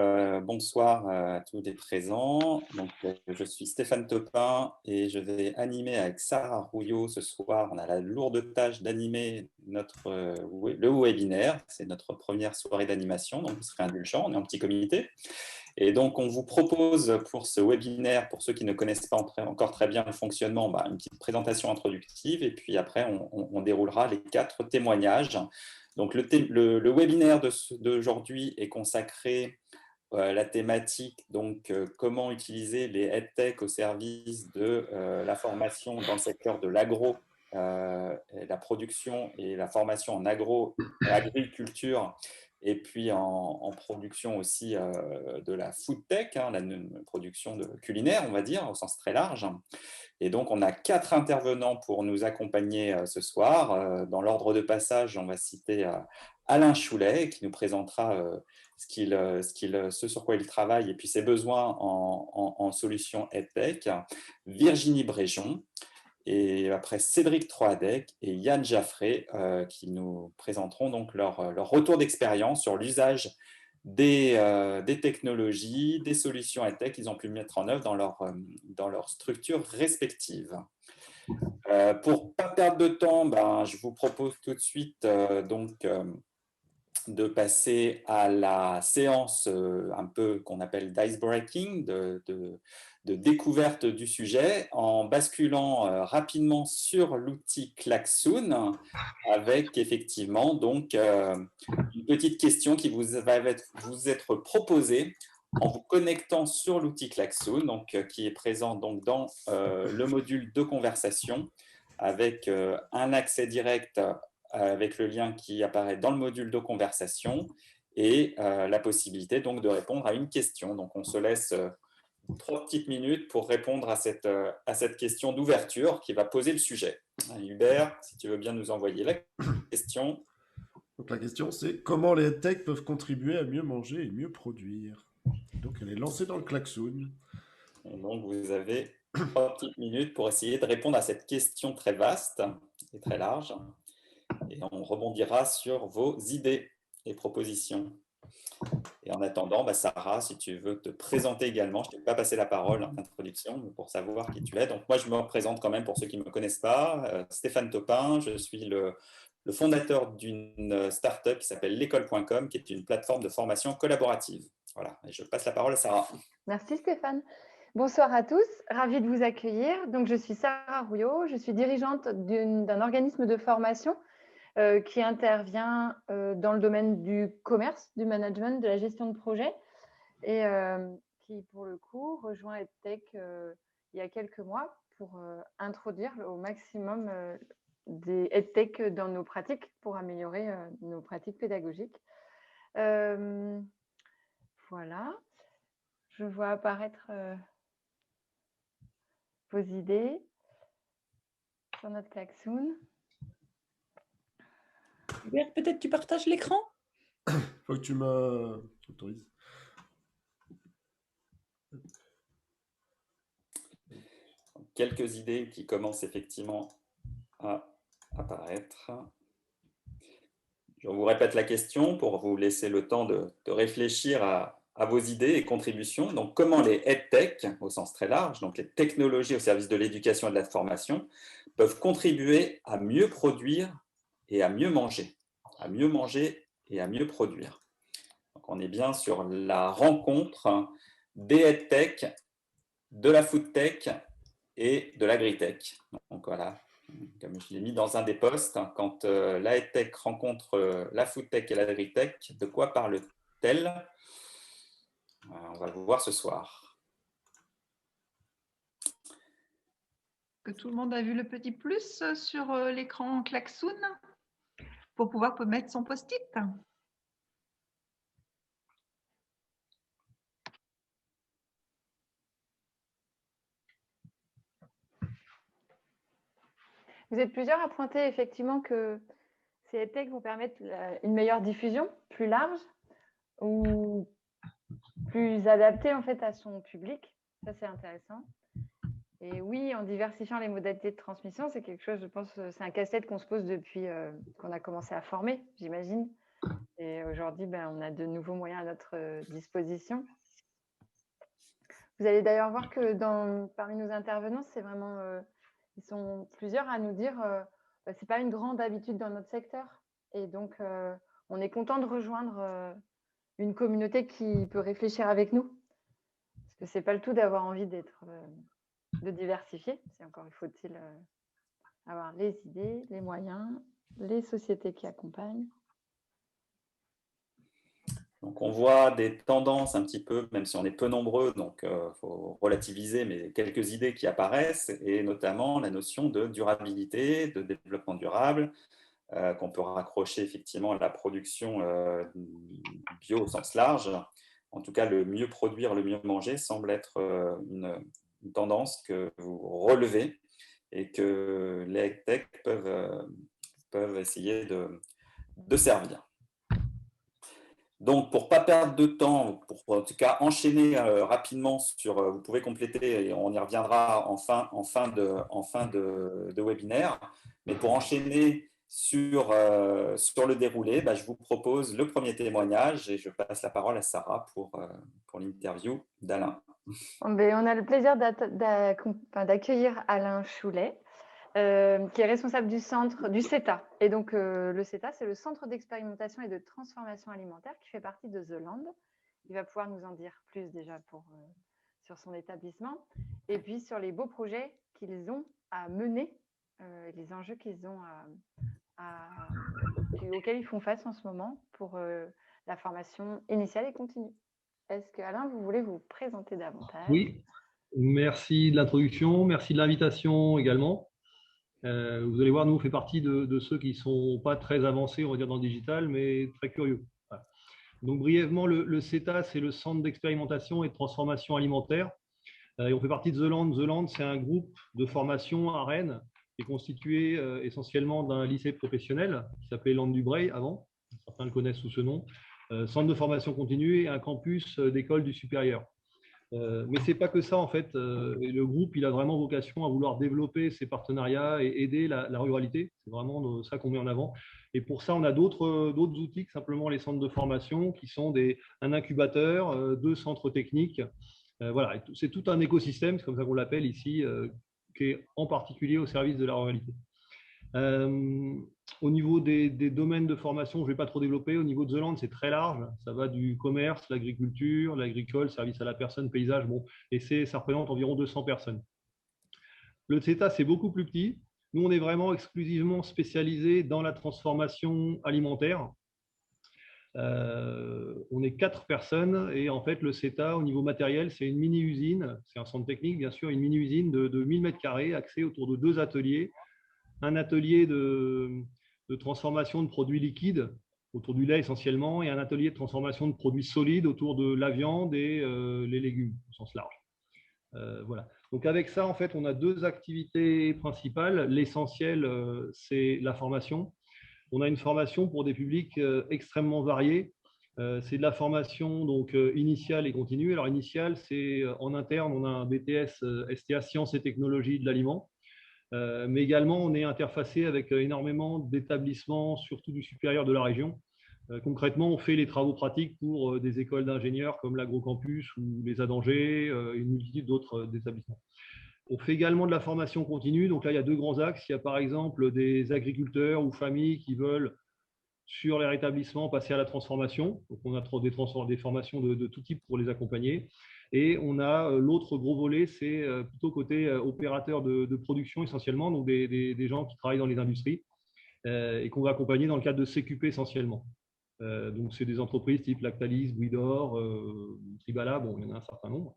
Bonsoir à tous les présents. Je suis Stéphane Topin et je vais animer avec Sarah Rouillot ce soir. On a la lourde tâche d'animer le webinaire. C'est notre première soirée d'animation, donc vous serez indulgents, on est en petit comité. Et donc, on vous propose pour ce webinaire, pour ceux qui ne connaissent pas encore très bien le fonctionnement, une petite présentation introductive et puis après, on déroulera les 4 témoignages. Donc, le webinaire d'aujourd'hui est consacré la thématique, donc comment utiliser les EdTech au service de la formation dans le secteur de l'agro, la production et la formation en agriculture, et puis en production aussi de la food tech, la production culinaire, on va dire, au sens très large. Et donc, on a 4 intervenants pour nous accompagner ce soir. Dans l'ordre de passage, on va citer Alain Choulet, qui nous présentera ce sur quoi il travaille et puis ses besoins en solutions EdTech. Virginie Bréjon, et après Cédric Troadec et Yann Jaffré, qui nous présenteront donc leur retour d'expérience sur l'usage des technologies, des solutions EdTech qu'ils ont pu mettre en œuvre dans leur structure respective. Pour ne pas perdre de temps, je vous propose tout de suite de passer à la séance un peu qu'on appelle d'ice-breaking, de découverte du sujet, en basculant rapidement sur l'outil Klaxoon, avec effectivement donc une petite question qui vous être proposée en vous connectant sur l'outil Klaxoon, qui est présent donc dans le module de conversation, avec un accès direct avec le lien qui apparaît dans le module de conversation et la possibilité donc de répondre à une question. Donc on se laisse 3 petites minutes pour répondre à cette question d'ouverture qui va poser le sujet. Hubert, si tu veux bien nous envoyer la question. Donc la question c'est comment les EdTech peuvent contribuer à mieux manger et mieux produire. Donc elle est lancée dans le klaxon. Et donc vous avez 3 petites minutes pour essayer de répondre à cette question très vaste et très large. Et on rebondira sur vos idées et propositions. Et en attendant, Sarah, si tu veux te présenter également, je ne t'ai pas passé la parole en introduction pour savoir qui tu es. Donc moi, je me présente quand même pour ceux qui ne me connaissent pas. Stéphane Topin, je suis le fondateur d'une start-up qui s'appelle l'école.com, qui est une plateforme de formation collaborative. Voilà, et je passe la parole à Sarah. Merci Stéphane. Bonsoir à tous, ravie de vous accueillir. Donc, je suis Sarah Rouillot, je suis dirigeante d'un organisme de formation qui intervient dans le domaine du commerce, du management, de la gestion de projet et qui, pour le coup, rejoint EdTech il y a quelques mois pour introduire au maximum des EdTech dans nos pratiques pour améliorer nos pratiques pédagogiques. Voilà. Je vois apparaître vos idées sur notre klaxon. Hubert, peut-être tu partages l'écran? Faut que tu m'autorises. Quelques idées qui commencent effectivement à apparaître. Je vous répète la question pour vous laisser le temps de réfléchir à vos idées et contributions. Donc, comment les EdTech, au sens très large, donc les technologies au service de l'éducation et de la formation, peuvent contribuer à mieux produire et à mieux manger. À mieux manger et à mieux produire. Donc, on est bien sur la rencontre des EdTech, de la food tech et de l'agritech. Donc voilà, comme je l'ai mis dans un des posts, quand la EdTech rencontre la foodtech et l'agritech, de quoi parle-t-elle? On va le voir ce soir. Que tout le monde a vu le petit plus sur l'écran klaxon pour pouvoir mettre son post-it. Vous êtes plusieurs à pointer effectivement que ces EdTech vont permettre une meilleure diffusion, plus large ou plus adaptée en fait à son public. Ça, c'est intéressant. Et oui, en diversifiant les modalités de transmission, c'est quelque chose, je pense, c'est un casse-tête qu'on se pose depuis qu'on a commencé à former, j'imagine. Et aujourd'hui, on a de nouveaux moyens à notre disposition. Vous allez d'ailleurs voir que parmi nos intervenants, c'est vraiment, ils sont plusieurs à nous dire ce n'est pas une grande habitude dans notre secteur. Et donc, on est content de rejoindre une communauté qui peut réfléchir avec nous. Parce que ce n'est pas le tout d'avoir envie de diversifier. C'est encore, il faut-il avoir les idées, les moyens, les sociétés qui accompagnent. Donc, on voit des tendances un petit peu, même si on est peu nombreux, donc il faut relativiser, mais quelques idées qui apparaissent, et notamment la notion de durabilité, de développement durable, qu'on peut raccrocher effectivement à la production bio au sens large. En tout cas, le mieux produire, le mieux manger semble être une tendance que vous relevez et que les tech peuvent essayer de servir. Donc, pour ne pas perdre de temps, pour en tout cas enchaîner rapidement sur, vous pouvez compléter et on y reviendra en fin de webinaire, mais pour enchaîner sur le déroulé, je vous propose le premier témoignage et je passe la parole à Sarah pour l'interview d'Alain. On a le plaisir d'accueillir Alain Choulet, qui est responsable du centre du CETA. Et donc, le CETA, c'est le Centre d'expérimentation et de transformation alimentaire qui fait partie de The Land. Il va pouvoir nous en dire plus déjà sur son établissement et puis sur les beaux projets qu'ils ont à mener, les enjeux qu'ils ont auxquels ils font face en ce moment pour la formation initiale et continue. Est-ce que, Alain, vous voulez vous présenter davantage? Oui, merci de l'introduction, merci de l'invitation également. Vous allez voir, nous, on fait partie de ceux qui ne sont pas très avancés, on va dire, dans le digital, mais très curieux. Voilà. Donc, brièvement, le CETA, c'est le Centre d'expérimentation et de transformation alimentaire. Et on fait partie de The Land. The Land, c'est un groupe de formation à Rennes qui est constitué essentiellement d'un lycée professionnel qui s'appelait Land du Bray avant. Certains le connaissent sous ce nom. Centre de formation continue et un campus d'école du supérieur. Mais ce n'est pas que ça, en fait. Et le groupe, il a vraiment vocation à vouloir développer ses partenariats et aider la ruralité. C'est vraiment ça qu'on met en avant. Et pour ça, on a d'autres outils que simplement les centres de formation qui sont un incubateur, 2 centres techniques. Voilà, c'est tout un écosystème, c'est comme ça qu'on l'appelle ici, qui est en particulier au service de la ruralité. Au niveau des domaines de formation, je ne vais pas trop développer. Au niveau de The Land, c'est très large. Ça va du commerce, l'agriculture, l'agricole, service à la personne, paysage. Bon, et ça représente environ 200 personnes. Le CETA, c'est beaucoup plus petit. Nous, on est vraiment exclusivement spécialisé dans la transformation alimentaire. On est 4 personnes et en fait, le CETA, au niveau matériel, c'est une mini-usine. C'est un centre technique, bien sûr, une mini-usine de 1000 m², axée autour de 2 ateliers. Un atelier de transformation de produits liquides autour du lait essentiellement et un atelier de transformation de produits solides autour de la viande et les légumes au sens large. Voilà. Donc avec ça, en fait, on a 2 activités principales. L'essentiel, c'est la formation. On a une formation pour des publics extrêmement variés. C'est de la formation donc initiale et continue. Alors initiale, c'est en interne, on a un BTS STA Sciences et Technologies de l'aliment. Mais également, on est interfacé avec énormément d'établissements, surtout du supérieur de la région. Concrètement, on fait les travaux pratiques pour des écoles d'ingénieurs comme l'Agrocampus ou les ADangers, une multitude d'autres établissements. On fait également de la formation continue. Donc là, il y a 2 grands axes. Il y a par exemple des agriculteurs ou familles qui veulent, sur leur établissement, passer à la transformation. Donc on a des formations de tout type pour les accompagner. Et on a l'autre gros volet, c'est plutôt côté opérateur de production essentiellement, donc des gens qui travaillent dans les industries et qu'on va accompagner dans le cadre de CQP essentiellement. Donc c'est des entreprises type Lactalis, Bouidor, Tribala, bon, il y en a un certain nombre.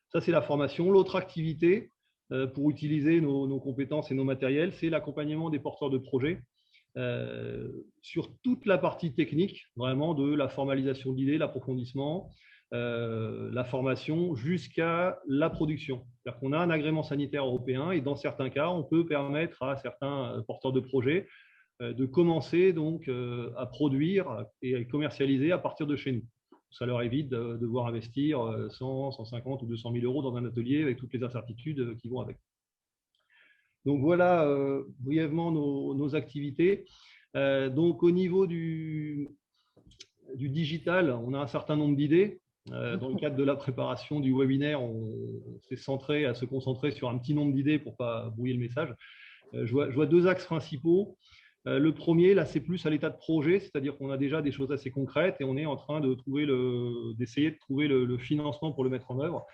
Ça, c'est la formation. L'autre activité pour utiliser nos compétences et nos matériels, c'est l'accompagnement des porteurs de projets sur toute la partie technique, vraiment de la formalisation d'idées, l'approfondissement, la formation jusqu'à la production. C'est-à-dire qu'on a un agrément sanitaire européen et dans certains cas, on peut permettre à certains porteurs de projets de commencer donc à produire et à commercialiser à partir de chez nous. Ça leur évite de devoir investir 100, 150 ou 200 000 euros dans un atelier avec toutes les incertitudes qui vont avec. Donc voilà brièvement nos activités. Donc au niveau du du digital, on a un certain nombre d'idées. Dans le cadre de la préparation du webinaire, on s'est centré à se concentrer sur un petit nombre d'idées pour ne pas brouiller le message. Je vois deux axes principaux. Le premier, là, c'est plus à l'état de projet, c'est-à-dire qu'on a déjà des choses assez concrètes et on est en train d'essayer de trouver le financement pour le mettre en œuvre.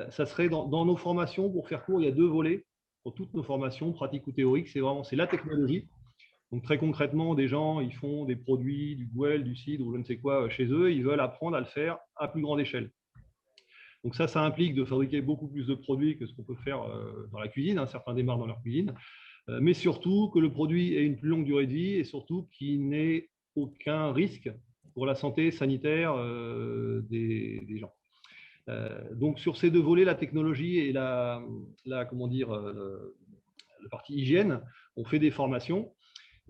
Ça serait dans nos formations, pour faire court, il y a deux volets pour toutes nos formations, pratiques ou théoriques. C'est la technologie. Donc très concrètement, des gens, ils font des produits, du Gouel, du cidre ou je ne sais quoi chez eux, ils veulent apprendre à le faire à plus grande échelle. Donc ça implique de fabriquer beaucoup plus de produits que ce qu'on peut faire dans la cuisine. Certains démarrent dans leur cuisine. Mais surtout que le produit ait une plus longue durée de vie et surtout qu'il n'ait aucun risque pour la santé sanitaire des gens. Donc sur ces deux volets, la technologie et la partie hygiène, on fait des formations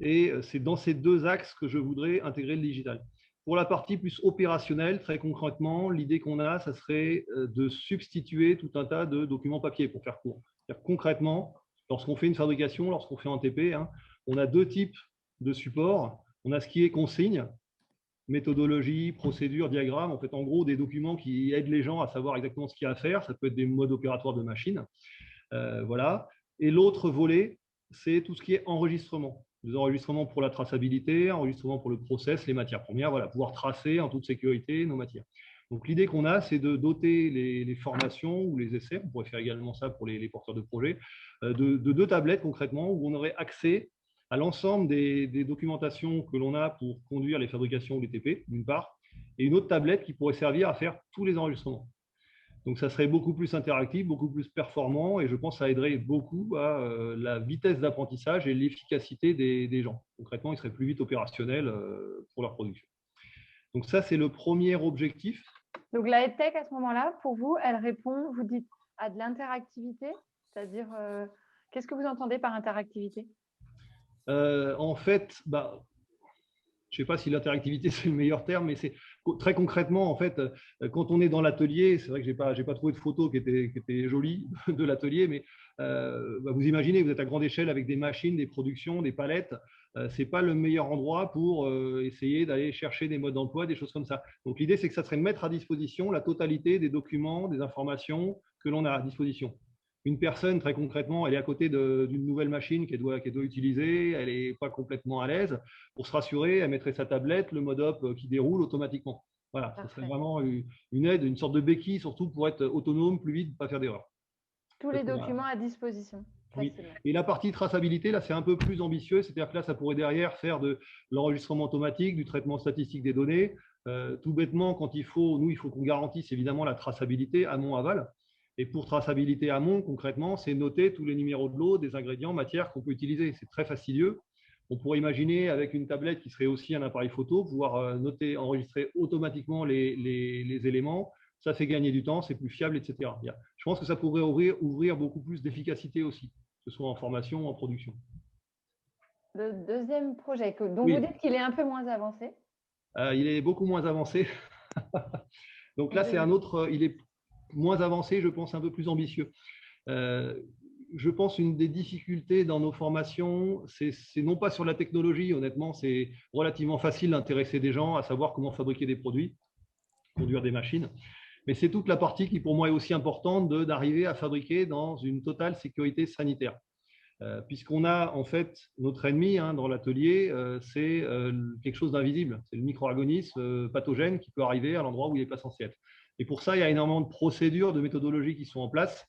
et c'est dans ces deux axes que je voudrais intégrer le digital. Pour la partie plus opérationnelle, très concrètement, l'idée qu'on a, ça serait de substituer tout un tas de documents papier pour faire court. Concrètement, lorsqu'on fait une fabrication, lorsqu'on fait un TP, on a deux types de supports. On a ce qui est consigne, méthodologie, procédure, diagramme, en fait, en gros, des documents qui aident les gens à savoir exactement ce qu'il y a à faire. Ça peut être des modes opératoires de machine. Voilà. Et l'autre volet, c'est tout ce qui est enregistrement. Des enregistrements pour la traçabilité, enregistrement pour le process, les matières premières, voilà, pouvoir tracer en toute sécurité nos matières. Donc, l'idée qu'on a, c'est de doter les formations ou les essais, on pourrait faire également ça pour les porteurs de projets, de deux tablettes concrètement où on aurait accès à l'ensemble des documentations que l'on a pour conduire les fabrications ou les TP, d'une part, et une autre tablette qui pourrait servir à faire tous les enregistrements. Donc, ça serait beaucoup plus interactif, beaucoup plus performant et je pense que ça aiderait beaucoup à la vitesse d'apprentissage et l'efficacité des gens. Concrètement, ils seraient plus vite opérationnels pour leur production. Donc, ça, c'est le premier objectif. Donc, la EdTech, à ce moment-là, pour vous, elle répond, vous dites, à de l'interactivité, c'est-à-dire, qu'est-ce que vous entendez par interactivité? En fait, je ne sais pas si l'interactivité, c'est le meilleur terme, mais c'est très concrètement, en fait, quand on est dans l'atelier, c'est vrai que je n'ai pas trouvé de photo qui était jolie de l'atelier, mais vous imaginez, vous êtes à grande échelle avec des machines, des productions, des palettes. Ce n'est pas le meilleur endroit pour essayer d'aller chercher des modes d'emploi, des choses comme ça. Donc, l'idée, c'est que ça serait de mettre à disposition la totalité des documents, des informations que l'on a à disposition. Une personne, très concrètement, elle est à côté d'une nouvelle machine qu'elle doit utiliser, elle n'est pas complètement à l'aise. Pour se rassurer, elle mettrait sa tablette, le mode op qui déroule automatiquement. Voilà, ce serait vraiment une aide, une sorte de béquille, surtout pour être autonome, plus vite, pas faire d'erreur. Tous les documents à disposition. Oui. Et la partie traçabilité, là, c'est un peu plus ambitieux. C'est-à-dire que là, ça pourrait derrière faire de l'enregistrement automatique, du traitement statistique des données. Tout bêtement, il faut qu'on garantisse évidemment la traçabilité amont-aval. Et pour traçabilité amont, concrètement, c'est noter tous les numéros de lot, des ingrédients, matières qu'on peut utiliser. C'est très fastidieux. On pourrait imaginer avec une tablette qui serait aussi un appareil photo, pouvoir noter, enregistrer automatiquement les éléments. Ça fait gagner du temps, c'est plus fiable, etc. Je pense que ça pourrait ouvrir beaucoup plus d'efficacité aussi, que ce soit en formation ou en production. Le deuxième projet, dont vous dites qu'il est un peu moins avancé. Il est beaucoup moins avancé. Donc là, c'est un autre, il est moins avancé, je pense un peu plus ambitieux. Je pense une des difficultés dans nos formations, c'est non pas sur la technologie, honnêtement, c'est relativement facile d'intéresser des gens à savoir comment fabriquer des produits, conduire des machines. Mais c'est toute la partie qui, pour moi, est aussi importante d'arriver à fabriquer dans une totale sécurité sanitaire. Puisqu'on a, en fait, notre ennemi dans l'atelier, c'est quelque chose d'invisible. C'est le micro-organisme pathogène qui peut arriver à l'endroit où il n'est pas censé être. Et pour ça, il y a énormément de procédures, de méthodologies qui sont en place.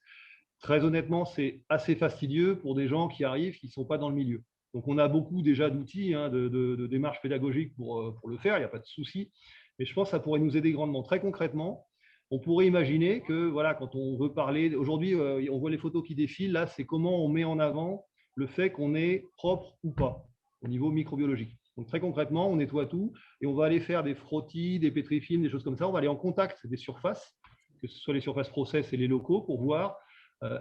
Très honnêtement, c'est assez fastidieux pour des gens qui arrivent, qui ne sont pas dans le milieu. Donc, on a beaucoup déjà d'outils, de démarches pédagogiques pour le faire, il n'y a pas de souci. Mais je pense que ça pourrait nous aider grandement. Très concrètement, on pourrait imaginer que, voilà, quand on veut parler, aujourd'hui, on voit les photos qui défilent, là, c'est comment on met en avant le fait qu'on est propre ou pas au niveau microbiologique. Donc, très concrètement, on nettoie tout et on va aller faire des frottis, des pétrifilms, des choses comme ça. On va aller en contact des surfaces, que ce soit les surfaces process et les locaux, pour voir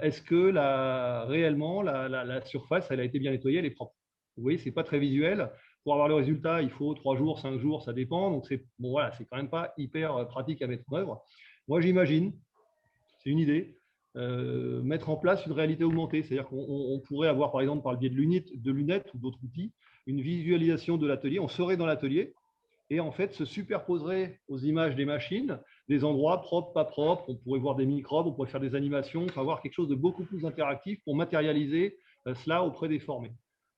est-ce que réellement la surface, elle a été bien nettoyée, elle est propre. Vous voyez, ce n'est pas très visuel. Pour avoir le résultat, il faut 3 jours, 5 jours, ça dépend. Donc, c'est voilà, c'est quand même pas hyper pratique à mettre en œuvre. Moi, j'imagine, c'est une idée, mettre en place une réalité augmentée. C'est-à-dire qu'on pourrait avoir, par exemple, par le biais de lunettes ou d'autres outils, une visualisation de l'atelier. On serait dans l'atelier et en fait se superposerait aux images des machines des endroits propres, pas propres. On pourrait voir des microbes, on pourrait faire des animations, enfin avoir quelque chose de beaucoup plus interactif pour matérialiser cela auprès des formés.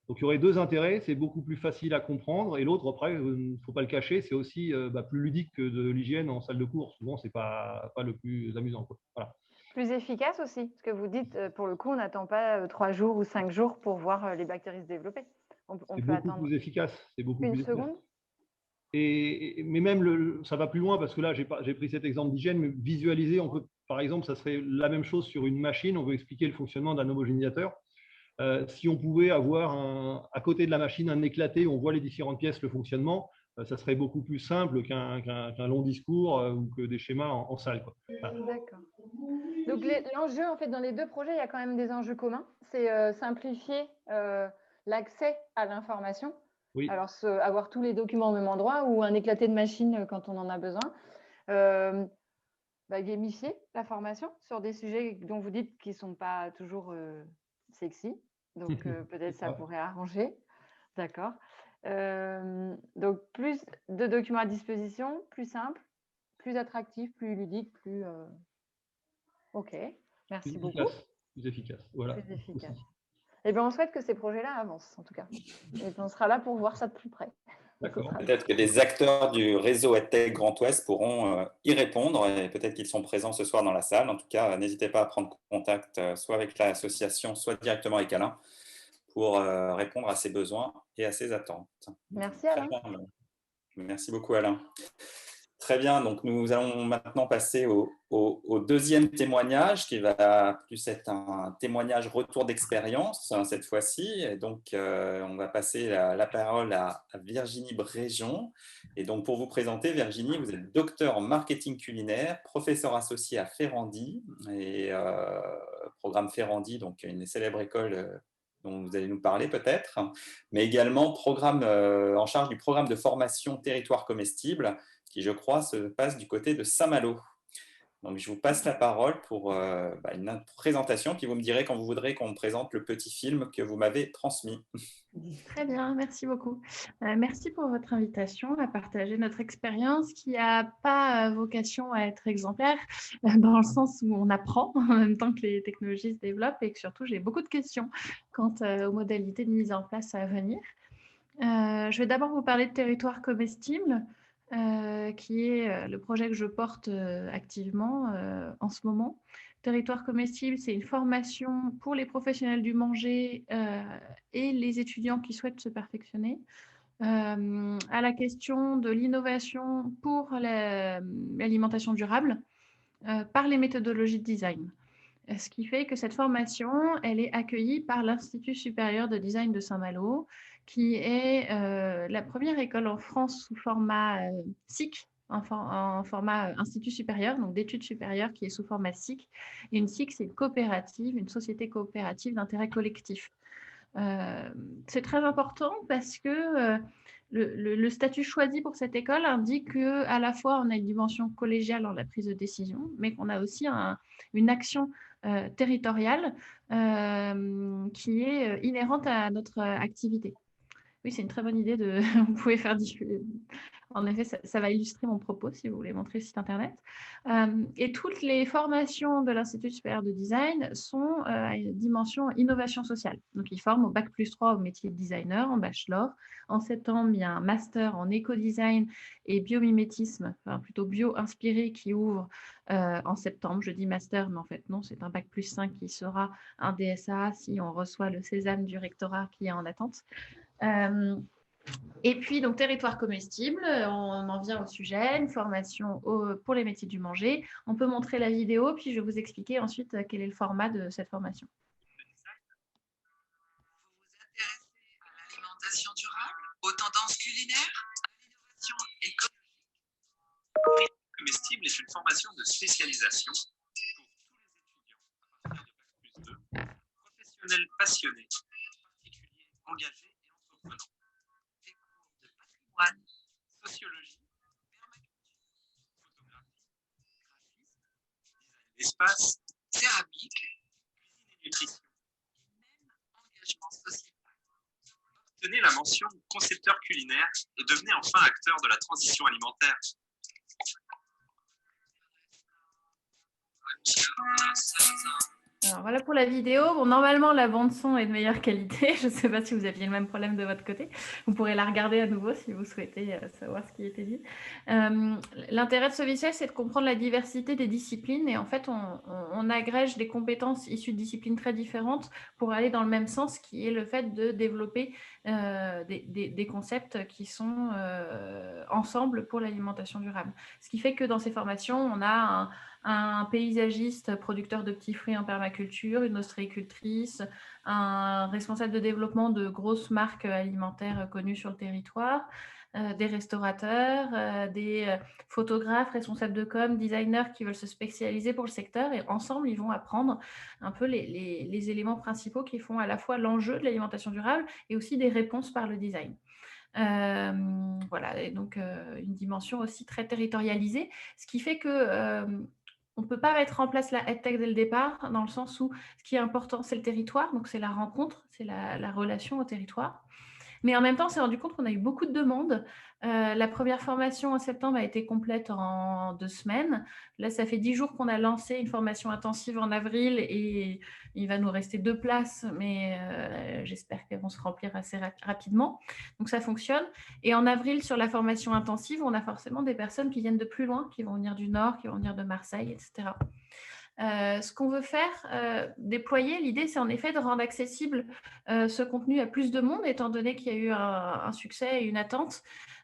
Donc il y aurait deux intérêts, c'est beaucoup plus facile à comprendre, et l'autre, après, il ne faut pas le cacher, c'est aussi plus ludique que de l'hygiène en salle de cours. Souvent, ce n'est pas le plus amusant, quoi. Voilà. Plus efficace aussi, ce que vous dites, pour le coup, on n'attend pas 3 jours ou 5 jours pour voir les bactéries se développer. On C'est peut beaucoup attendre plus efficace. C'est beaucoup une plus efficace. seconde. Mais même, ça va plus loin, parce que là, j'ai pris cet exemple d'hygiène, mais visualiser, on peut, par exemple, ça serait la même chose sur une machine, on veut expliquer le fonctionnement d'un homogénéisateur. Si on pouvait avoir à côté de la machine un éclaté où on voit les différentes pièces, le fonctionnement, ça serait beaucoup plus simple qu'un long discours ou que des schémas en salle, quoi. Voilà. D'accord. Donc l'enjeu, en fait, dans les deux projets, il y a quand même des enjeux communs. C'est simplifier l'accès à l'information. Oui. Alors, avoir tous les documents au même endroit ou un éclaté de machine quand on en a besoin. Gamifier la formation sur des sujets dont vous dites qu'ils ne sont pas toujours sexy. Donc, peut-être ça pourrait arranger. D'accord. Donc, plus de documents à disposition, plus simple, plus attractif, plus ludique, plus… OK, merci beaucoup. Plus efficace. Voilà. Plus efficace. Eh bien, on souhaite que ces projets-là avancent, en tout cas. Et on sera là pour voir ça de plus près. Peut-être que des acteurs du réseau EdTech Grand Ouest pourront y répondre et peut-être qu'ils sont présents ce soir dans la salle. En tout cas, n'hésitez pas à prendre contact soit avec l'association, soit directement avec Alain pour répondre à ses besoins et à ses attentes. Merci Alain. Merci beaucoup Alain. Très bien, donc nous allons maintenant passer au deuxième témoignage qui va plus être un témoignage retour d'expérience cette fois-ci. Et donc, on va passer la parole à Virginie Bréjon. Et donc, pour vous présenter, Virginie, vous êtes docteur en marketing culinaire, professeur associé à Ferrandi, et programme Ferrandi, donc une célèbre école dont vous allez nous parler peut-être, mais également en charge du programme de formation Territoire comestible, qui, je crois, se passe du côté de Saint-Malo. Donc, je vous passe la parole pour une présentation, puis vous me direz quand vous voudrez qu'on présente le petit film que vous m'avez transmis. Très bien, merci beaucoup. Merci pour votre invitation à partager notre expérience qui n'a pas vocation à être exemplaire, dans le sens où on apprend en même temps que les technologies se développent et que surtout, j'ai beaucoup de questions quant aux modalités de mise en place à venir. Je vais d'abord vous parler de Territoire comestible, qui est le projet que je porte activement en ce moment. Territoire comestible, c'est une formation pour les professionnels du manger et les étudiants qui souhaitent se perfectionner à la question de l'innovation pour l'alimentation durable par les méthodologies de design. Ce qui fait que cette formation, elle est accueillie par l'Institut supérieur de design de Saint-Malo, qui est la première école en France sous format SIC, en format Institut supérieur, donc d'études supérieures, qui est sous format SIC. Et une SIC, c'est une coopérative, une société coopérative d'intérêt collectif. C'est très important parce que le statut choisi pour cette école indique qu'à la fois on a une dimension collégiale dans la prise de décision, mais qu'on a aussi une action territoriale qui est inhérente à notre activité. Oui, c'est une très bonne idée de… Vous pouvez faire… En effet, ça va illustrer mon propos si vous voulez montrer le site internet. Et toutes les formations de l'Institut supérieur de design sont à une dimension innovation sociale. Donc, ils forment au Bac+3 au métier de designer en bachelor. En septembre, il y a un master en éco-design et biomimétisme, enfin plutôt bio-inspiré qui ouvre en septembre. Je dis master, mais en fait non, c'est un Bac+5 qui sera un DSA si on reçoit le sésame du rectorat qui est en attente. Et puis, donc, territoire comestible, on en vient au sujet, une formation pour les métiers du manger. On peut montrer la vidéo, puis je vais vous expliquer ensuite quel est le format de cette formation. Vous vous intéressez à l'alimentation durable, aux tendances culinaires, à l'innovation écologique. Comestible est une formation de spécialisation pour tous les étudiants à partir de Bac+2, professionnels passionnés, particuliers engagés et entreprenants. Des cours de patrimoine, sociologie, permaculture, photographie, graphisme, design d'espace, céramique, cuisine et nutrition, et même engagement sociétal sont Obtenez la mention concepteur culinaire et devenez enfin acteur de la transition alimentaire. Alors voilà pour la vidéo. Bon, normalement, la bande son est de meilleure qualité. Je ne sais pas si vous aviez le même problème de votre côté. Vous pourrez la regarder à nouveau si vous souhaitez savoir ce qui était dit. L'intérêt de ce visuel, c'est de comprendre la diversité des disciplines. Et en fait, on agrège des compétences issues de disciplines très différentes pour aller dans le même sens, qui est le fait de développer des concepts qui sont ensemble pour l'alimentation durable. Ce qui fait que dans ces formations, on a un paysagiste producteur de petits fruits en permaculture, une ostréicultrice, un responsable de développement de grosses marques alimentaires connues sur le territoire, des restaurateurs, des photographes, responsables de com, designers qui veulent se spécialiser pour le secteur, et ensemble, ils vont apprendre un peu les éléments principaux qui font à la fois l'enjeu de l'alimentation durable et aussi des réponses par le design. Voilà, et donc une dimension aussi très territorialisée, ce qui fait que on ne peut pas mettre en place la EdTech dès le départ, dans le sens où ce qui est important, c'est le territoire, donc c'est la rencontre, c'est la relation au territoire. Mais en même temps, on s'est rendu compte qu'on a eu beaucoup de demandes. La première formation en septembre a été complète en 2 semaines. Là, ça fait 10 jours qu'on a lancé une formation intensive en avril et il va nous rester 2 places, mais j'espère qu'elles vont se remplir assez rapidement. Donc, ça fonctionne. Et en avril, sur la formation intensive, on a forcément des personnes qui viennent de plus loin, qui vont venir du Nord, qui vont venir de Marseille, etc. Ce qu'on veut faire, déployer, l'idée, c'est en effet de rendre accessible ce contenu à plus de monde, étant donné qu'il y a eu un succès et une attente,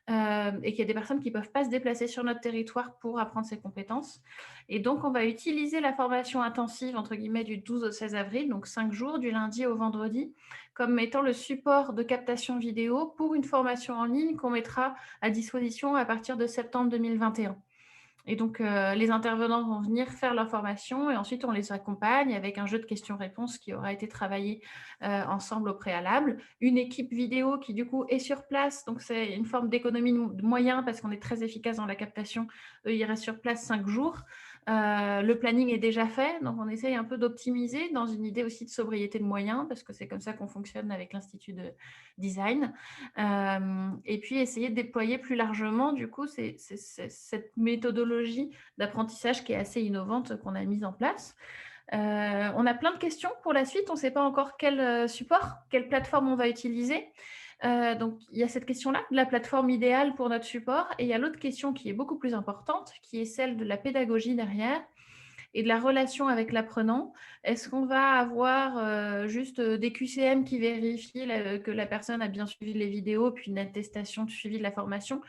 et qu'il y a des personnes qui ne peuvent pas se déplacer sur notre territoire pour apprendre ces compétences. Et donc, on va utiliser la formation intensive, entre guillemets, du 12 au 16 avril, donc 5 jours, du lundi au vendredi, comme étant le support de captation vidéo pour une formation en ligne qu'on mettra à disposition à partir de septembre 2021. Et donc, les intervenants vont venir faire leur formation et ensuite, on les accompagne avec un jeu de questions-réponses qui aura été travaillé ensemble au préalable. Une équipe vidéo qui, du coup, est sur place. Donc, c'est une forme d'économie de moyens parce qu'on est très efficace dans la captation. Eux, ils restent sur place 5 jours. Le planning est déjà fait. Donc, on essaye un peu d'optimiser dans une idée aussi de sobriété de moyens parce que c'est comme ça qu'on fonctionne avec l'Institut de Design. Et puis, essayer de déployer plus largement, du coup, c'est cette méthodologie d'apprentissage qui est assez innovante qu'on a mise en place. On a plein de questions pour la suite. On ne sait pas encore quel support, quelle plateforme on va utiliser. Donc, il y a cette question-là, de la plateforme idéale pour notre support. Et il y a l'autre question qui est beaucoup plus importante, qui est celle de la pédagogie derrière et de la relation avec l'apprenant. Est-ce qu'on va avoir juste des QCM qui vérifient que la personne a bien suivi les vidéos, puis une attestation de suivi de la formation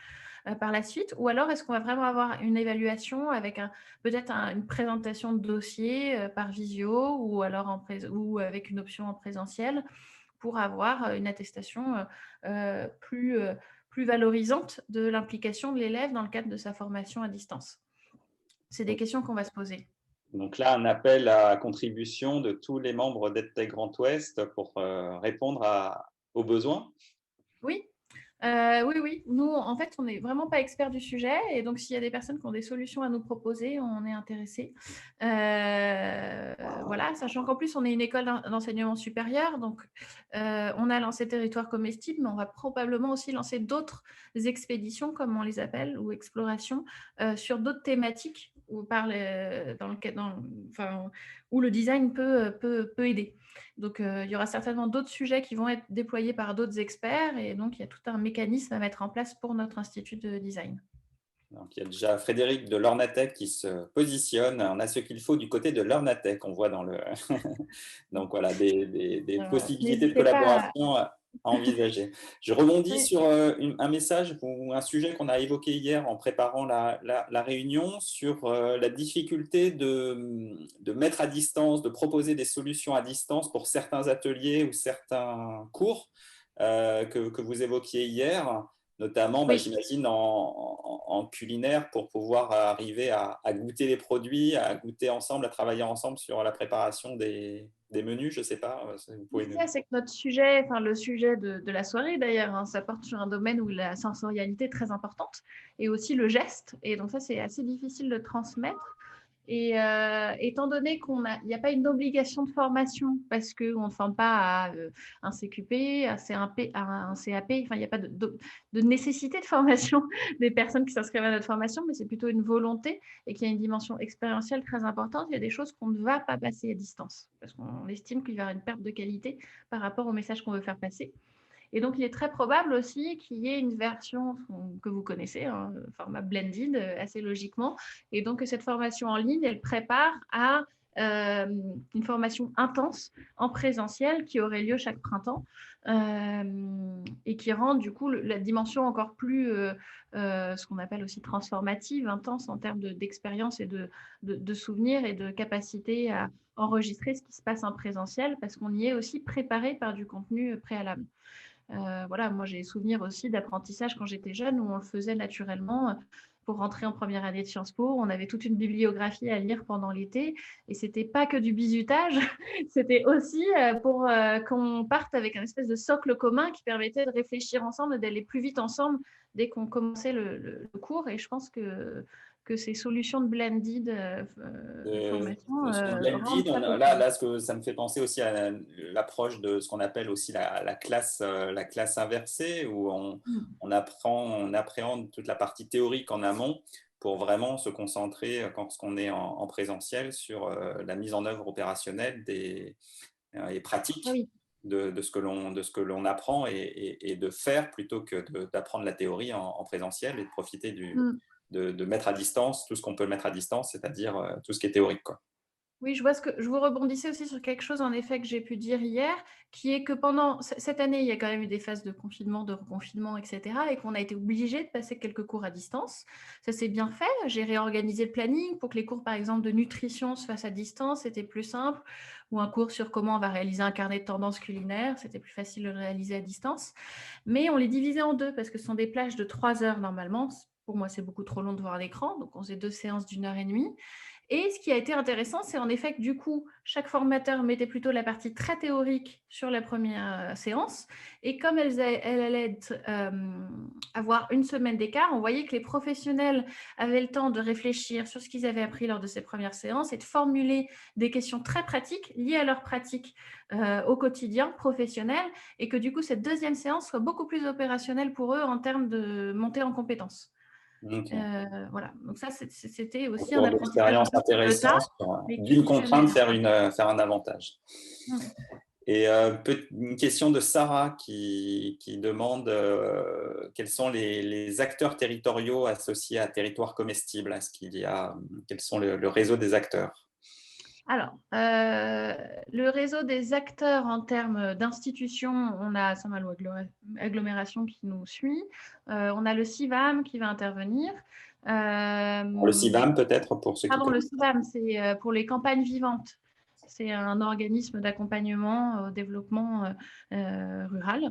par la suite, ou alors est-ce qu'on va vraiment avoir une évaluation avec peut-être une présentation de dossier par visio ou alors ou avec une option en présentiel pour avoir une attestation plus valorisante de l'implication de l'élève dans le cadre de sa formation à distance? C'est des questions qu'on va se poser. Donc là, un appel à contribution de tous les membres d'EdTech Grand Ouest pour répondre aux besoins. Oui. Oui. Nous, en fait, on n'est vraiment pas experts du sujet. Et donc, s'il y a des personnes qui ont des solutions à nous proposer, on est intéressés. Voilà, sachant qu'en plus, on est une école d'enseignement supérieur. Donc, on a lancé Territoire comestible, mais on va probablement aussi lancer d'autres expéditions, comme on les appelle, ou explorations, sur d'autres thématiques où le design peut aider. Donc, il y aura certainement d'autres sujets qui vont être déployés par d'autres experts et donc il y a tout un mécanisme à mettre en place pour notre institut de design. Donc, il y a déjà Frédéric de Learnatech qui se positionne. On a ce qu'il faut du côté de Learnatech, on voit dans le… Donc voilà, des possibilités de collaboration à envisager. Je rebondis sur un message ou un sujet qu'on a évoqué hier en préparant la réunion sur la difficulté de mettre à distance, de proposer des solutions à distance pour certains ateliers ou certains cours que vous évoquiez hier, notamment, Oui. j'imagine, en culinaire pour pouvoir arriver à goûter les produits, à goûter ensemble, à travailler ensemble sur la préparation des menus, je ne sais pas. Vous pouvez c'est que notre sujet, le sujet de la soirée d'ailleurs, ça porte sur un domaine où la sensorialité est très importante et aussi le geste. Et donc ça, c'est assez difficile de transmettre. Et étant donné qu'il n'y a pas une obligation de formation parce qu'on ne forme pas à un CQP, à un CAP, enfin, il n'y a pas de nécessité de formation des personnes qui s'inscrivent à notre formation, mais c'est plutôt une volonté et qu'il y a une dimension expérientielle très importante. Il y a des choses qu'on ne va pas passer à distance parce qu'on estime qu'il y aura une perte de qualité par rapport au message qu'on veut faire passer. Et donc, il est très probable aussi qu'il y ait une version que vous connaissez, format blended, assez logiquement. Et donc, cette formation en ligne, elle prépare à une formation intense en présentiel qui aurait lieu chaque printemps et qui rend du coup la dimension encore plus, ce qu'on appelle aussi transformative, intense en termes d'expérience et de souvenirs et de capacité à enregistrer ce qui se passe en présentiel parce qu'on y est aussi préparé par du contenu préalable. Voilà, moi j'ai souvenir aussi d'apprentissage quand j'étais jeune où on le faisait naturellement pour rentrer en première année de Sciences Po. On avait toute une bibliographie à lire pendant l'été et c'était pas que du bizutage, c'était aussi pour qu'on parte avec un espèce de socle commun qui permettait de réfléchir ensemble et d'aller plus vite ensemble dès qu'on commençait le cours. Et je pense que ces solutions de blended formation blended, là, ce que ça me fait penser aussi à l'approche de ce qu'on appelle aussi la classe inversée, où on appréhende toute la partie théorique en amont pour vraiment se concentrer, quand on est en présentiel, sur la mise en œuvre opérationnelle et pratique de ce que l'on apprend et de faire plutôt que d'apprendre la théorie en présentiel et de profiter de mettre à distance tout ce qu'on peut mettre à distance, c'est-à-dire tout ce qui est théorique, quoi. Oui, je vois je vous rebondissais aussi sur quelque chose en effet que j'ai pu dire hier, qui est que pendant cette année, il y a quand même eu des phases de confinement, de reconfinement, etc. et qu'on a été obligé de passer quelques cours à distance. Ça s'est bien fait. J'ai réorganisé le planning pour que les cours, par exemple, de nutrition se fassent à distance, c'était plus simple. Ou un cours sur comment on va réaliser un carnet de tendances culinaires, c'était plus facile de le réaliser à distance. Mais on les divisait en deux parce que ce sont des plages de 3 heures normalement. Pour moi, c'est beaucoup trop long de voir l'écran. Donc, on faisait 2 séances d'1h30. Et ce qui a été intéressant, c'est en effet que du coup, chaque formateur mettait plutôt la partie très théorique sur la première séance. Et comme elle allait avoir une semaine d'écart, on voyait que les professionnels avaient le temps de réfléchir sur ce qu'ils avaient appris lors de ces premières séances et de formuler des questions très pratiques liées à leur pratique au quotidien professionnel. Et que du coup, cette deuxième séance soit beaucoup plus opérationnelle pour eux en termes de montée en compétences. Okay. Voilà, donc ça c'était aussi un apprentissage intéressant d'une contrainte faire un avantage. Et une question de Sarah qui demande quels sont les acteurs territoriaux associés à Territoire Comestible. Quels sont le réseau des acteurs? Alors, le réseau des acteurs en termes d'institutions, on a Saint-Malo Agglomération qui nous suit. On a le CIVAM qui va intervenir. Le CIVAM peut-être pour ceux qui le CIVAM, c'est pour les campagnes vivantes. C'est un organisme d'accompagnement au développement rural.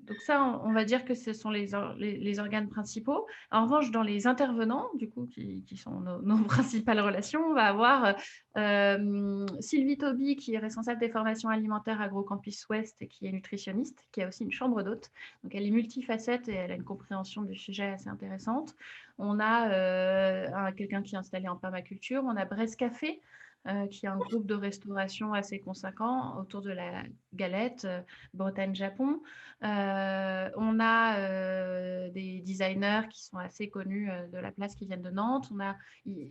Donc ça, on va dire que ce sont les organes principaux. En revanche, dans les intervenants, du coup, qui sont nos principales relations, on va avoir Sylvie Toby, qui est responsable des formations alimentaires à AgroCampus Ouest et qui est nutritionniste, qui a aussi une chambre d'hôtes. Donc, elle est multifacette et elle a une compréhension du sujet assez intéressante. On a quelqu'un qui est installé en permaculture. On a Bresse Café, qui est un groupe de restauration assez conséquent autour de la galette, Bretagne-Japon. On a des designers qui sont assez connus de la place qui viennent de Nantes.